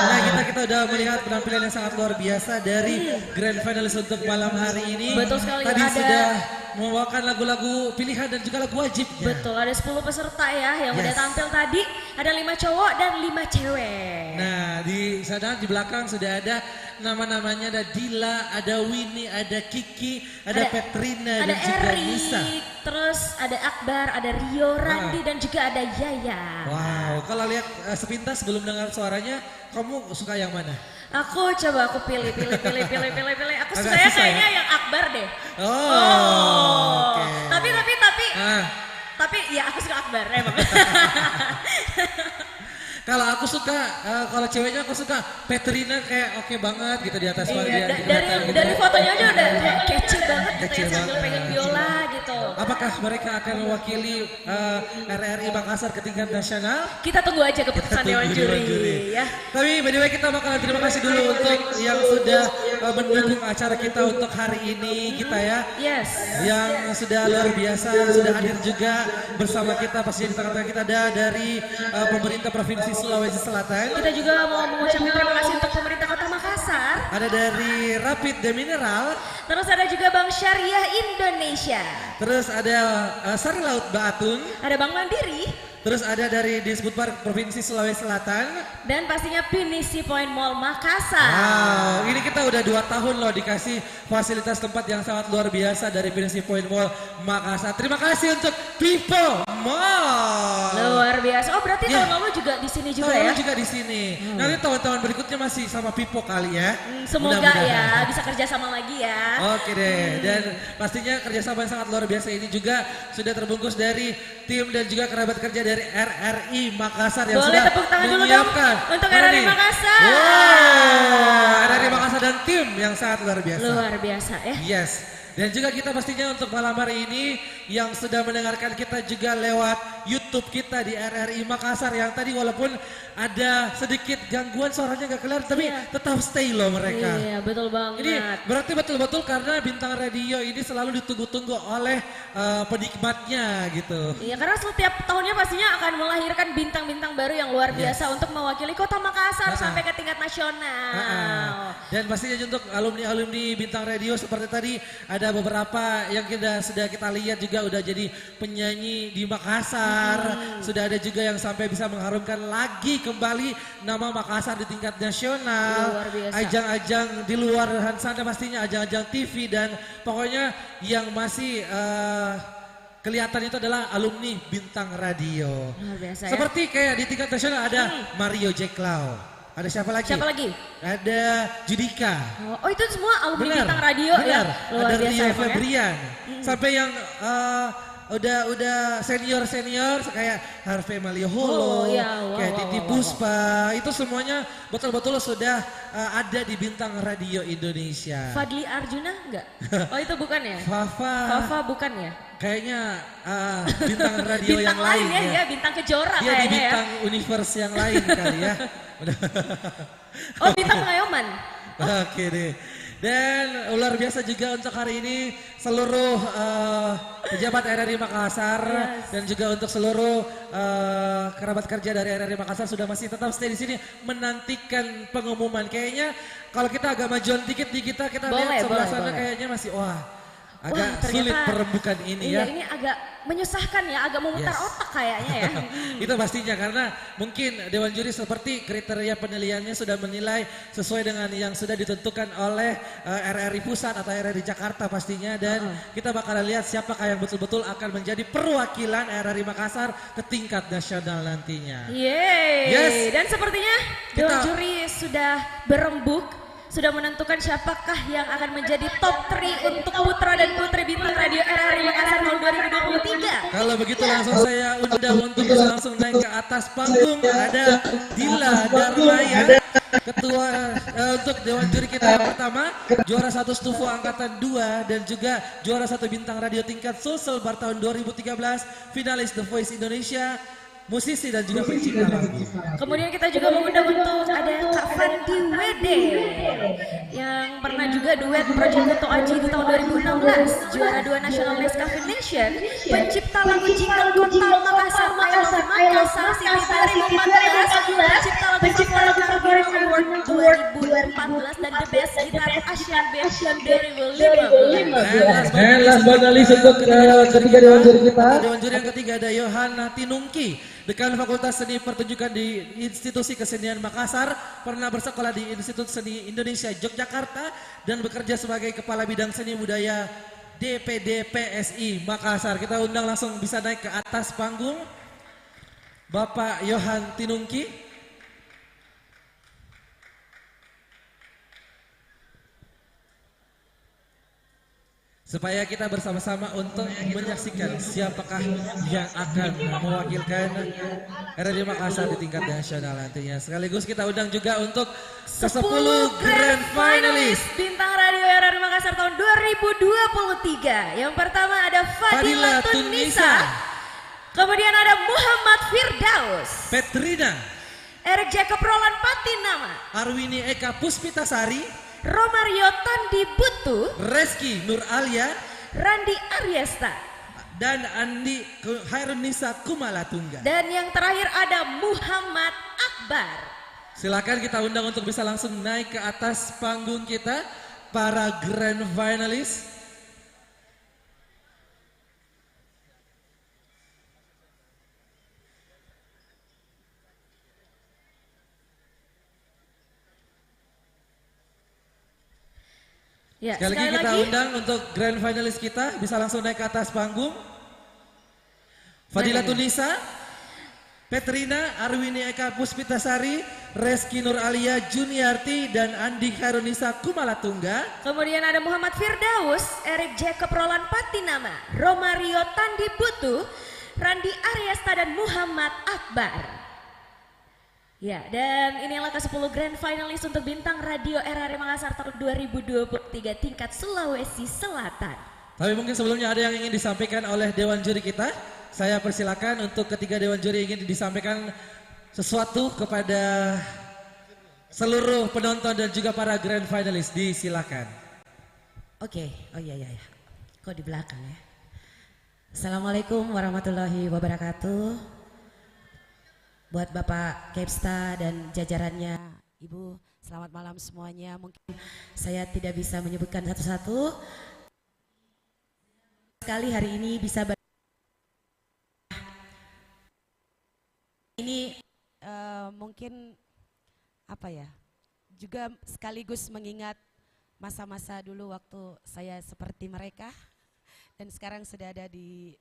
Nah, kita udah melihat penampilan yang sangat luar biasa dari Grand Finalis untuk malam hari ini. Betul sekali. Tadi sudah membawakan lagu-lagu pilihan dan juga lagu wajibnya. Betul, ada 10 peserta ya yang udah tampil tadi. Ada 5 cowok dan 5 cewek. Nah, di sana di belakang sudah ada nama-namanya, ada Dila, ada Winnie, ada Kiki, ada Petrina, ada dan juga Eri, Nisa. terus ada Akbar, ada Rio, Randi, dan juga ada Yaya. Wow, kalau lihat sepintas sebelum dengar suaranya, kamu suka yang mana? Aku pilih. Aku Agak sukanya susah kayaknya ya? yang Akbar deh. Oh. Tapi tapi ya aku suka Akbar emang. Kalau aku suka, kalau ceweknya aku suka Petrina, kayak oke banget gitu di atas Iya, dari fotonya aja udah kayak kece banget gitu ya, sambil pegang biola gitu. Apakah mereka akan mewakili RRI Makassar ke tingkat nasional? Kita tunggu aja keputusan Dewan Juri ya. Tapi by the way kita bakalan terima kasih dulu untuk yang sudah mendukung acara kita untuk hari ini kita ya. Yes. Yang sudah luar biasa, sudah hadir juga bersama kita. Pasti di tengah-tengah kita ada dari pemerintah Provinsi Sulawesi Selatan. Kita juga mau mengucapkan terima kasih untuk pemerintah Kota Makassar. Ada dari Rapid The Mineral. Terus ada juga Bank Syariah Indonesia. Terus ada Sari Laut Baatun. Ada Bank Mandiri. Terus ada dari Disbudpar Provinsi Sulawesi Selatan. Dan pastinya Pinisi Point Mall Makassar. Wow, ini kita udah 2 tahun loh dikasih fasilitas tempat yang sangat luar biasa dari Pinisi Point Mall Makassar. Terima kasih untuk Pipo Mall. Luar biasa. Oh berarti tahun lalu juga di sini juga tahun ya? lalu juga di sini. Nanti tahun-tahun berikutnya masih sama Pipo kali ya. Semoga ya bisa kerjasama lagi ya. Oke deh, dan pastinya kerjasama yang sangat luar biasa ini juga sudah terbungkus dari tim dan juga kerabat kerja dari RRI Makassar yang boleh sudah tepuk tangan dulu dong menyiapkan untuk RRI Makassar. Wow, RRI Makassar dan tim yang sangat luar biasa. Luar biasa ya. Yes. Dan juga kita pastinya untuk malam hari ini yang sudah mendengarkan kita juga lewat YouTube kita di RRI Makassar yang tadi walaupun ada sedikit gangguan suaranya gak keluar tapi tetap stay loh mereka. Iya betul banget. Ini berarti betul-betul karena Bintang Radio ini selalu ditunggu-tunggu oleh penikmatnya gitu. Iya karena setiap tahunnya pastinya akan melahirkan bintang-bintang baru yang luar biasa untuk mewakili kota Makassar sampai ke tingkat nasional. Dan pastinya untuk alumni-alumni Bintang Radio seperti tadi ada beberapa yang sudah kita lihat juga udah jadi penyanyi di Makassar. Sudah ada juga yang sampai bisa mengharumkan lagi kembali nama Makassar di tingkat nasional. Ajang-ajang di luar sana pastinya ajang-ajang TV dan pokoknya yang masih kelihatan itu adalah alumni Bintang Radio. Luar biasa, seperti kayak di tingkat nasional ada Mario Jeklau. Ada siapa lagi? Siapa lagi? Ada Judika. Oh itu semua alumni Bintang Radio ya. Luar ada biasa Ria emang Febrian. Sampai yang udah senior kayak Harvey Maliholo, kayak Titi Puspa, itu semuanya betul-betul sudah ada di Bintang Radio Indonesia. Fadli Arjuna enggak? Oh itu bukan ya? Fafa bukan ya? Kayaknya Bintang Radio bintang yang lain ya, Bintang Kejora dia kayaknya di Bintang Universe yang lain kali ya. Oh Bintang Ngayoman. Oke deh. Dan luar biasa juga untuk hari ini seluruh pejabat RRI Makassar dan juga untuk seluruh kerabat kerja dari RRI Makassar sudah masih tetap stay di sini menantikan pengumuman. Kayaknya kalau kita agak majuan dikit di kita lihat sebelah sana kayaknya masih agak sulit perembukan ini ya. Ini agak menyusahkan ya, agak memutar otak kayaknya ya. Itu pastinya karena mungkin Dewan Juri seperti kriteria penilaiannya sudah menilai sesuai dengan yang sudah ditentukan oleh RRI Pusat atau RRI Jakarta pastinya. Dan kita bakal lihat siapakah yang betul-betul akan menjadi perwakilan RRI Makassar ke tingkat nasional nantinya. Yeay. Yes. Dan sepertinya Dewan Juri sudah berembuk. Sudah menentukan siapakah yang akan menjadi top 3 untuk putra dan putri Bintang Radio RRI Makassar tahun 2023. Kalau begitu langsung saya undang untuk bisa langsung naik ke atas panggung. Ada Dila Darmaya, ketua untuk Dewan Juri kita yang pertama, juara 1 Stufo Angkatan 2 dan juga juara 1 Bintang Radio tingkat Sulsel Bar tahun 2013, finalis The Voice Indonesia, musisi dan juga pencipta lagu. Kemudian kita juga mengundang untuk ada Kak Fandi Wede yang pernah juga duet Project Kuto Aji di tahun 2016, juara 2 National Nescafe Nation, pencipta lagu Jingle Kota Makassar, Makassar City 2014, pencipta lagu Safari Award 2014 dan The Best Gitar Asian Band 2015. Dan last but not least untuk ketiga Dewan Juri kita. Dewan Juri yang ketiga ada Yohana Tinungki, Dekan Fakultas Seni Pertunjukan di Institusi Kesenian Makassar, pernah bersekolah di Institut Seni Indonesia Yogyakarta dan bekerja sebagai Kepala Bidang Seni Budaya DPD PSI Makassar. Kita undang langsung bisa naik ke atas panggung Bapak Yohan Tinungki. Supaya kita bersama-sama untuk menyaksikan siapakah yang akan mewakilkan RRI Makassar di tingkat nasional nantinya. Sekaligus kita undang juga untuk ke-10 Grand Finalist Bintang Radio RRI Makassar tahun 2023. Yang pertama ada Fadila Tunisa. Kemudian ada Muhammad Firdaus, Petrina, Eric Jacob Roland Patinama, Arwini Eka Puspitasari, Romario Tandi Butu, Reski Nur Alia, Randi Aryesta, dan Andi Hairunisa Kumalatungga. Dan yang terakhir ada Muhammad Akbar. Silakan kita undang untuk bisa langsung naik ke atas panggung kita para Grand Finalist. Ya, sekali lagi kita undang untuk grand finalis kita bisa langsung naik ke atas panggung. Fadilatun Nisa, Petrina Arwini Eka Puspitasari, Reski Nur Alia Juniarti, dan Andi Khairunisa Kumalatungga. Kemudian ada Muhammad Firdaus, Erik Jacob Roland Patinama, Romario Tandi Butuh, Randi Aryasta, dan Muhammad Akbar. Ya, dan inilah ke-10 grand finalis untuk Bintang Radio RRI Makassar tahun 2023 tingkat Sulawesi Selatan. Tapi mungkin sebelumnya ada yang ingin disampaikan oleh Dewan Juri kita. Saya persilakan untuk ketiga Dewan Juri ingin disampaikan sesuatu kepada seluruh penonton dan juga para grand finalis. Disilakan. Oke, oh iya. Kok di belakang ya. Assalamualaikum warahmatullahi wabarakatuh. Buat Bapak Kepsta dan jajarannya, Ibu, selamat malam semuanya. Mungkin saya tidak bisa menyebutkan satu-satu. Sekali hari ini bisa ini mungkin apa ya? Juga sekaligus mengingat masa-masa dulu waktu saya seperti mereka dan sekarang sudah ada di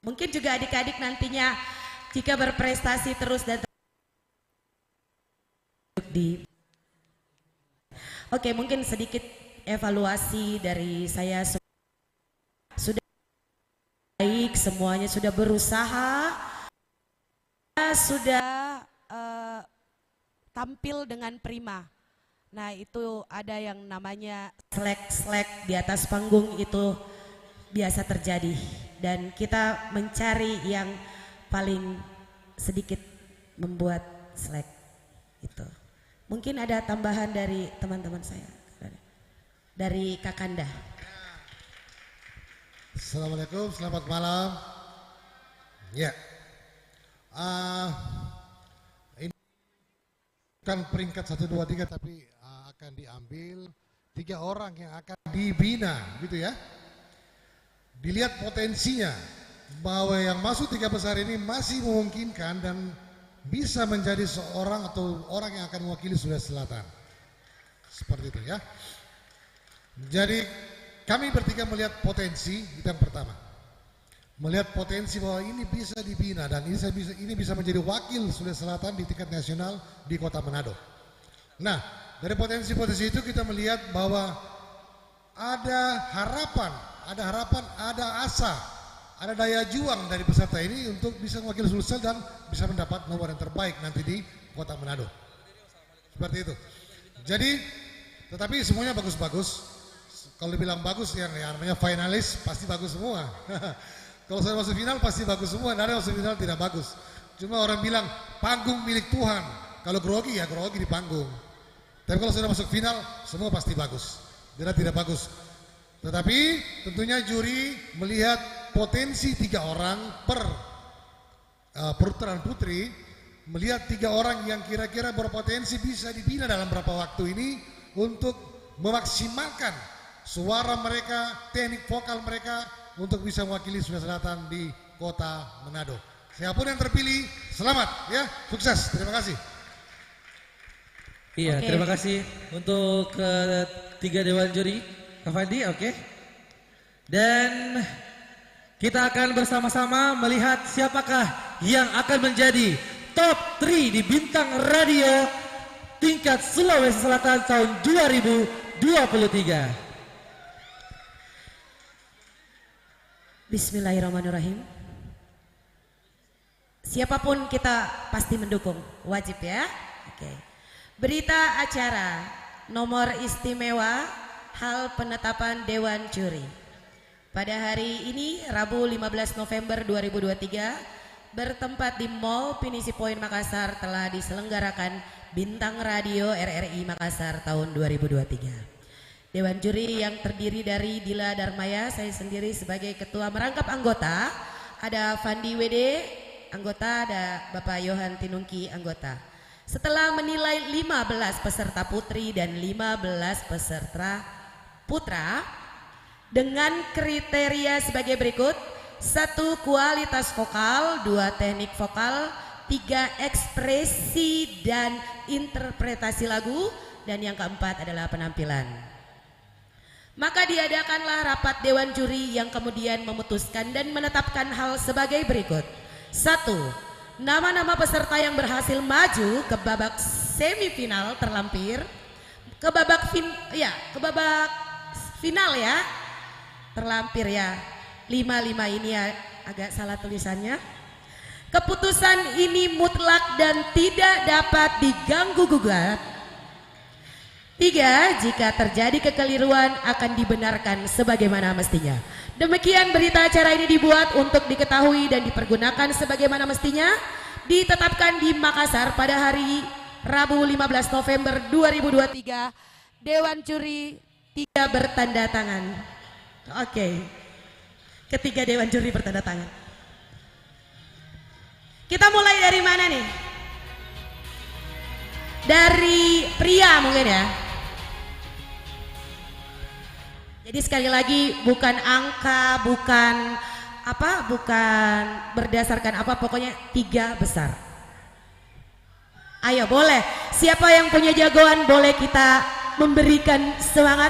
mungkin juga adik-adik nantinya jika berprestasi terus dan Oke, mungkin sedikit evaluasi dari saya. Sudah baik, semuanya sudah berusaha, sudah tampil dengan prima. Nah, itu ada yang namanya slack di atas panggung, itu biasa terjadi dan kita mencari yang paling sedikit membuat slack itu. Mungkin ada tambahan dari teman-teman saya, dari Kakanda. Assalamualaikum, selamat malam. Ya, ini bukan peringkat 1, 2, 3 tapi akan diambil 3 orang yang akan dibina, gitu ya. Dilihat potensinya bahwa yang masuk 3 besar ini masih memungkinkan dan bisa menjadi seorang atau orang yang akan mewakili Sulawesi Selatan. Seperti itu ya. Jadi kami bertiga melihat potensi itu yang pertama. Melihat potensi bahwa ini bisa dibina dan ini bisa menjadi wakil Sulawesi Selatan di tingkat nasional di Kota Manado. Nah, dari potensi-potensi itu kita melihat bahwa ada harapan, ada asa, ada daya juang dari peserta ini untuk bisa mewakili Sulsel dan bisa mendapat nomor yang terbaik nanti di Kota Manado. Seperti itu. Jadi, tetapi semuanya bagus-bagus. Kalau dibilang bagus yang namanya finalis pasti bagus semua. Kalau saya masuk final pasti bagus semua. Tidak ada masuk final tidak bagus. Cuma orang bilang panggung milik Tuhan. Kalau grogi ya grogi di panggung. Tapi kalau sudah masuk final semua pasti bagus. Tidak bagus. Tetapi tentunya juri melihat potensi 3 orang per putra dan putri, melihat 3 orang yang kira-kira berpotensi bisa dibina dalam berapa waktu ini untuk memaksimalkan suara mereka, teknik vokal mereka untuk bisa mewakili Sulawesi Selatan di Kota Manado. Siapapun yang terpilih, selamat ya, sukses. Terima kasih. Iya, terima kasih untuk ketiga Dewan Juri. Kak Fandi, oke. Dan kita akan bersama-sama melihat siapakah yang akan menjadi top 3 di Bintang Radio tingkat Sulawesi Selatan tahun 2023. Bismillahirrahmanirrahim. Siapapun kita pasti mendukung, wajib ya. Oke. Berita acara nomor istimewa hal penetapan Dewan Juri. Pada hari ini Rabu 15 November 2023 bertempat di Mall Pinisi Point Makassar telah diselenggarakan Bintang Radio RRI Makassar tahun 2023. Dewan Juri yang terdiri dari Dila Darmaya, saya sendiri sebagai ketua merangkap anggota, ada Fandi WD anggota, ada Bapak Yohan Tinungki anggota. Setelah menilai 15 peserta putri dan 15 peserta putra dengan kriteria sebagai berikut: 1 kualitas vokal, 2 teknik vokal, 3 ekspresi dan interpretasi lagu, dan yang keempat adalah penampilan. Maka diadakanlah rapat Dewan Juri yang kemudian memutuskan dan menetapkan hal sebagai berikut. 1. Nama-nama peserta yang berhasil maju ke babak semifinal terlampir. Ke babak final ya. Terlampir ya. 5 ini ya agak salah tulisannya. Keputusan ini mutlak dan tidak dapat diganggu gugat. 3. Jika terjadi kekeliruan akan dibenarkan sebagaimana mestinya. Demikian berita acara ini dibuat untuk diketahui dan dipergunakan sebagaimana mestinya. Ditetapkan di Makassar pada hari Rabu 15 November 2023. Dewan Juri 3 bertanda tangan. Oke. Ketiga Dewan Juri bertanda tangan. Kita mulai dari mana nih? Dari pria mungkin ya. Jadi sekali lagi bukan angka, bukan berdasarkan apa, pokoknya 3 besar. Ayo boleh, siapa yang punya jagoan boleh kita memberikan semangat.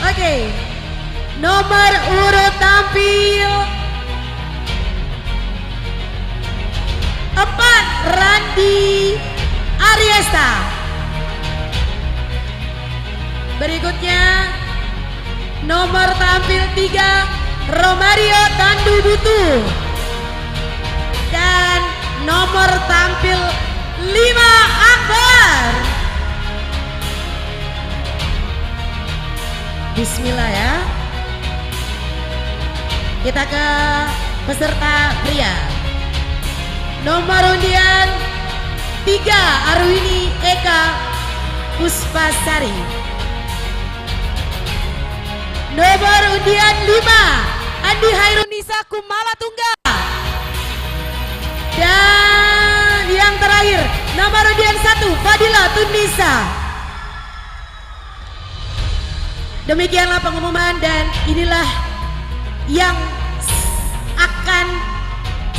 Oke, nomor urut tampil 4 Randi Ariesta. Berikutnya nomor tampil 3 Romario Tandu Butu. Dan nomor tampil 5 Akbar. Bismillah ya. Kita ke peserta pria. Nomor undian 3 Arwini Eka Puspasari. Nomor undian 5 Andi Hairunisa Kumala Tunggal. Dan yang terakhir nomor undian 1 Fadila Tunisa. Demikianlah pengumuman dan inilah yang akan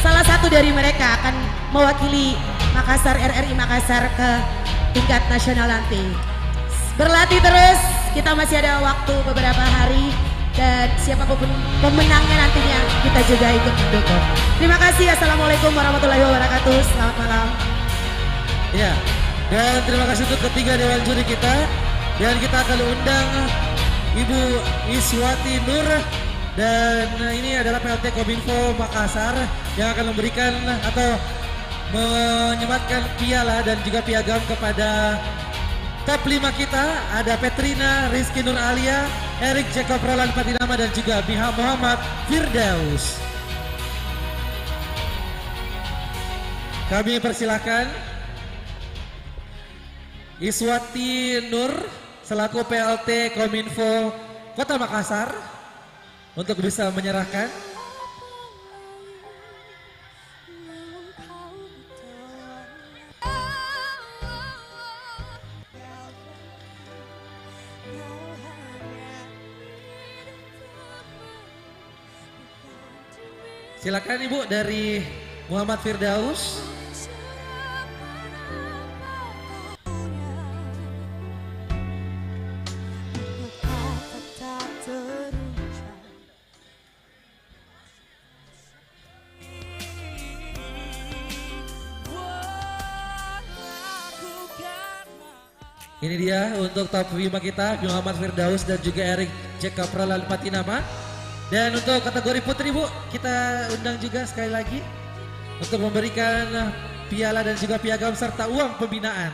salah satu dari mereka akan mewakili Makassar, RRI Makassar ke tingkat nasional nanti. Berlatih terus, kita masih ada waktu beberapa hari dan siapapun pemenangnya nantinya kita juga ikut mendukung. Terima kasih, assalamualaikum warahmatullahi wabarakatuh, selamat malam. Ya, dan terima kasih untuk ketiga Dewan Juri kita. Dan kita akan undang Ibu Iswati Nur. Dan ini adalah PLT Kominfo Makassar yang akan memberikan atau menyematkan piala dan juga piagam kepada top 5 kita. Ada Petrina, Rizky Nur Alia, Erik Jacob Roland Patinama dan juga Muhammad Firdaus. Kami persilahkan Iswati Nur selaku PLT Kominfo Kota Makassar untuk bisa menyerahkan. Silakan Ibu dari Muhammad Firdaus. Ini dia untuk top 5 kita, Muhammad Firdaus dan juga Erik Jacob Roland Patinama. Dan untuk kategori putri Bu, kita undang juga sekali lagi untuk memberikan piala dan juga piagam serta uang pembinaan.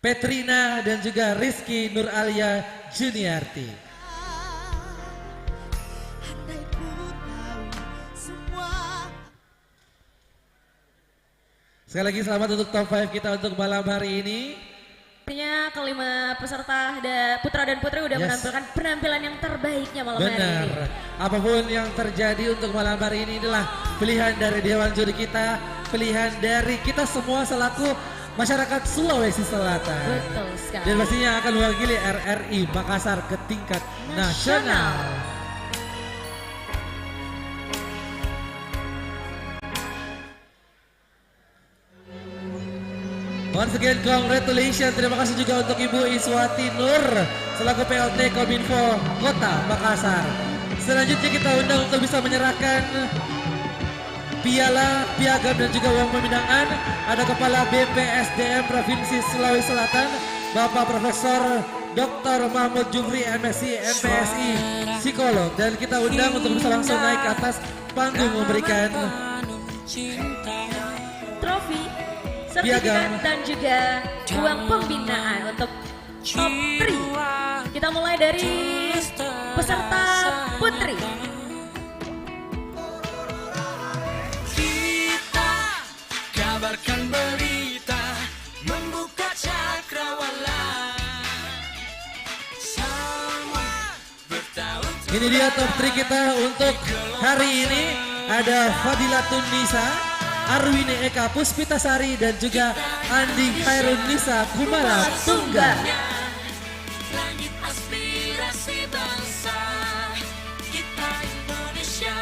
Petrina dan juga Rizky Nur Alia Juniarti. Sekali lagi selamat untuk top 5 kita untuk malam hari ini. Artinya kelima peserta putra dan putri udah menampilkan penampilan yang terbaiknya malam hari ini. Benar. Apapun yang terjadi untuk malam hari ini adalah pilihan dari Dewan Juri kita, pilihan dari kita semua selaku masyarakat Sulawesi Selatan. Betul sekali. Dan pastinya akan mewakili RRI Makassar ke tingkat nasional. Once again, congratulations. Terima kasih juga untuk Ibu Iswati Nur selaku PLT Kominfo Kota Makassar. Selanjutnya kita undang untuk bisa menyerahkan piala, piagam dan juga uang pembinaan. Ada Kepala BPSDM Provinsi Sulawesi Selatan, Bapak Profesor Dr. Mahmud Jufri, MSc, MPSI, Psikolog. Dan kita undang untuk bisa langsung naik ke atas panggung memberikan trofi, sertifikat dan juga uang pembinaan untuk top 3. Kita mulai dari peserta putri. Kita kabarkan berita membuka cakrawala. Ini dia top 3 kita untuk hari ini. Ada Fadilatun Nisa, Arwini Eka Puspitasari dan juga Andi Khairun Nisa Kumala Tunggal. Langit aspirasi bangsa kita Indonesia,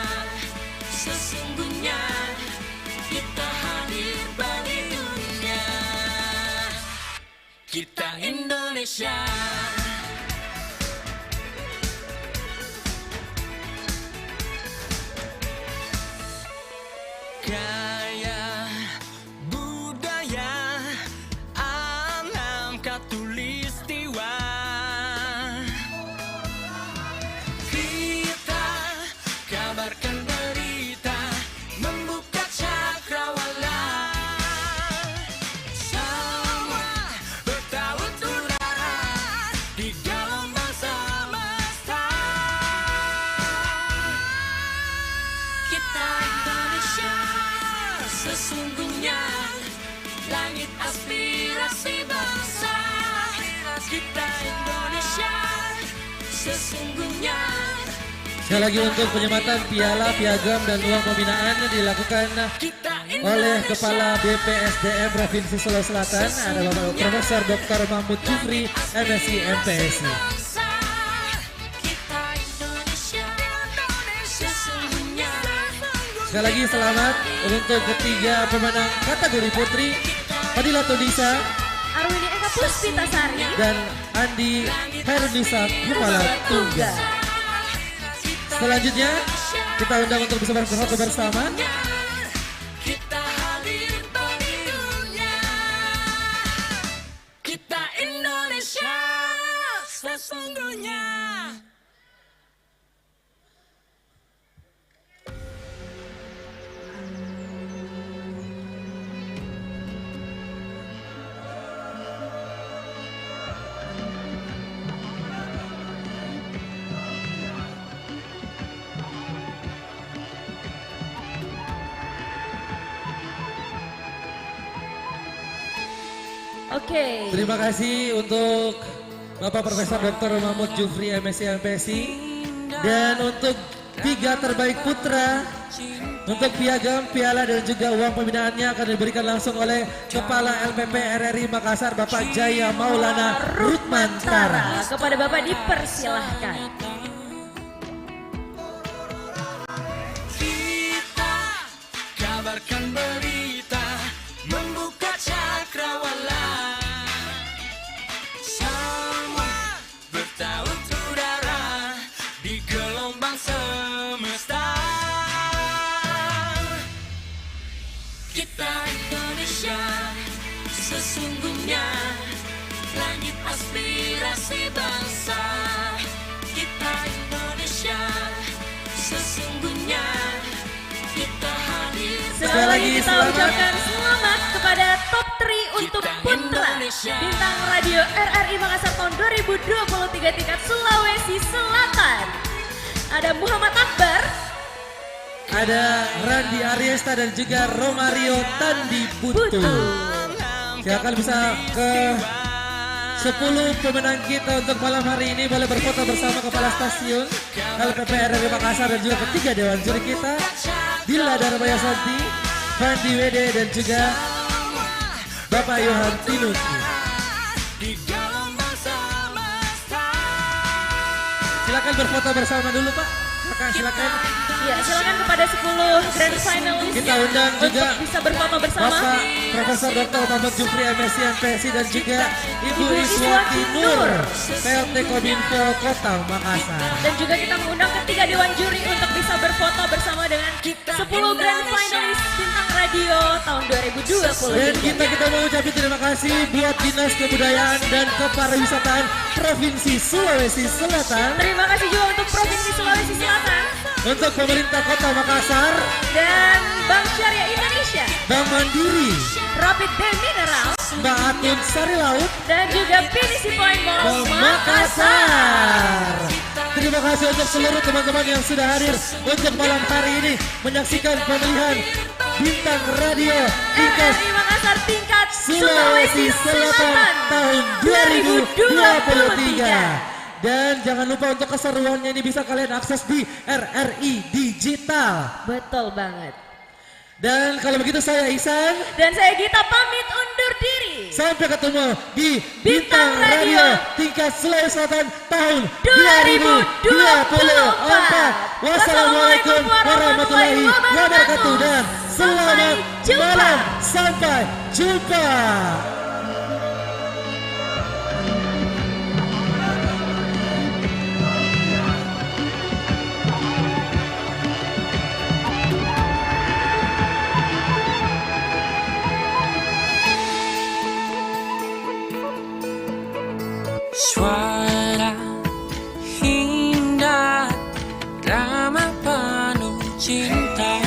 sesungguhnya kita hadir bagi dunia. Kita Indonesia. Gaya budaya alam katulistiwa, kita kabarkan berita membuka cakrawala. Semua bertaut udara di gelombang semesta. Kita Indonesia, sesungguhnya langit aspirasi bangsa. Kita Indonesia, sesungguhnya. Sekali lagi untuk penyematan piala, piagam dan uang pembinaan dilakukan oleh Kepala BPSDM Provinsi Sulawesi Selatan, ada Bapak Profesor Dr. Mahmud Jufri, MSc, MPSI. Sekali lagi selamat untuk ketiga pemenang kategori putri, Fadilatun Nisa, Arwini Eka Puspitasari dan Andi Khairun Nisa Kumala Tunggal. Selanjutnya kita undang untuk bisa berfoto bersama. Kita hadir bagi dunia. Kita Indonesia, sesungguhnya. Oke. Terima kasih untuk Bapak Profesor Dr. Mahmud Jufri, MSc, MPSI. Dan untuk 3 terbaik putra, untuk piagam, piala dan juga uang pembinaannya akan diberikan langsung oleh Kepala LPP RRI Makassar, Bapak Jaya Maulana Rutmantara. Kepada Bapak dipersilahkan. Kita kabarkan berita membuka cakrawala. Semua bertaut udara di gelombang semesta. Kita Indonesia, sesungguhnya langit aspirasi bangsa. Kita Indonesia, sesungguhnya kita hadir. Sekali lagi kita ucapkan selamat kepada top 3 untuk putra Bintang Radio RRI Makassar tahun 2023 tingkat Sulawesi Selatan. Ada Muhammad Akbar, ada Randi Ariesta dan juga Romario Tandi Putu. Silakan bisa ke 10 pemenang kita untuk malam hari ini. Boleh berfoto bersama Kepala Stasiun LPP RRI Makassar dan juga ketiga Dewan Juri kita, Dila Darbaya Santi, Fandi Wede dan juga Bapak Yohan Tinuki. Silakan berfoto bersama dulu Pak. Kak, silakan. Ya, silakan kepada 10 grand finalist Kita undang juga untuk bisa berfoto bersama. Bapak Profesor Dr. Muhammad Jufri MSc MPSI dan juga Ibu Iswati Nur PLT Kominfo Kota Makassar. Dan juga kita mengundang ketiga dewan juri untuk bisa berfoto bersama dengan 10 grand finalist Bintang Radio tahun 2023. Dan kita mau ucapin terima kasih buat Dinas Kebudayaan dan Kepariwisataan Provinsi Sulawesi Selatan. Terima kasih juga untuk Provinsi Sulawesi Selatan. Untuk pemerintah Kota Makassar dan Bank Syariah Indonesia, Bank Mandiri, Rapid Day Mineral, Mbak Atun Sari Laut, dan juga Pinisi Point Mall Makassar. Terima kasih untuk seluruh teman-teman yang sudah hadir untuk malam hari ini menyaksikan pemilihan Bintang Radio tingkat RRI Makassar tingkat Sulawesi Selatan tahun 2023. Dan jangan lupa untuk keseruannya ini bisa kalian akses di RRI Digital. Betul banget. Dan kalau begitu saya Ihsan dan saya Gita pamit undur diri. Sampai ketemu di Bintang Radio tingkat Sulawesi Selatan tahun 2024. Wassalamualaikum warahmatullahi wabarakatuh dan selamat malam. Sampai jumpa. Suara indah, drama penuh cinta.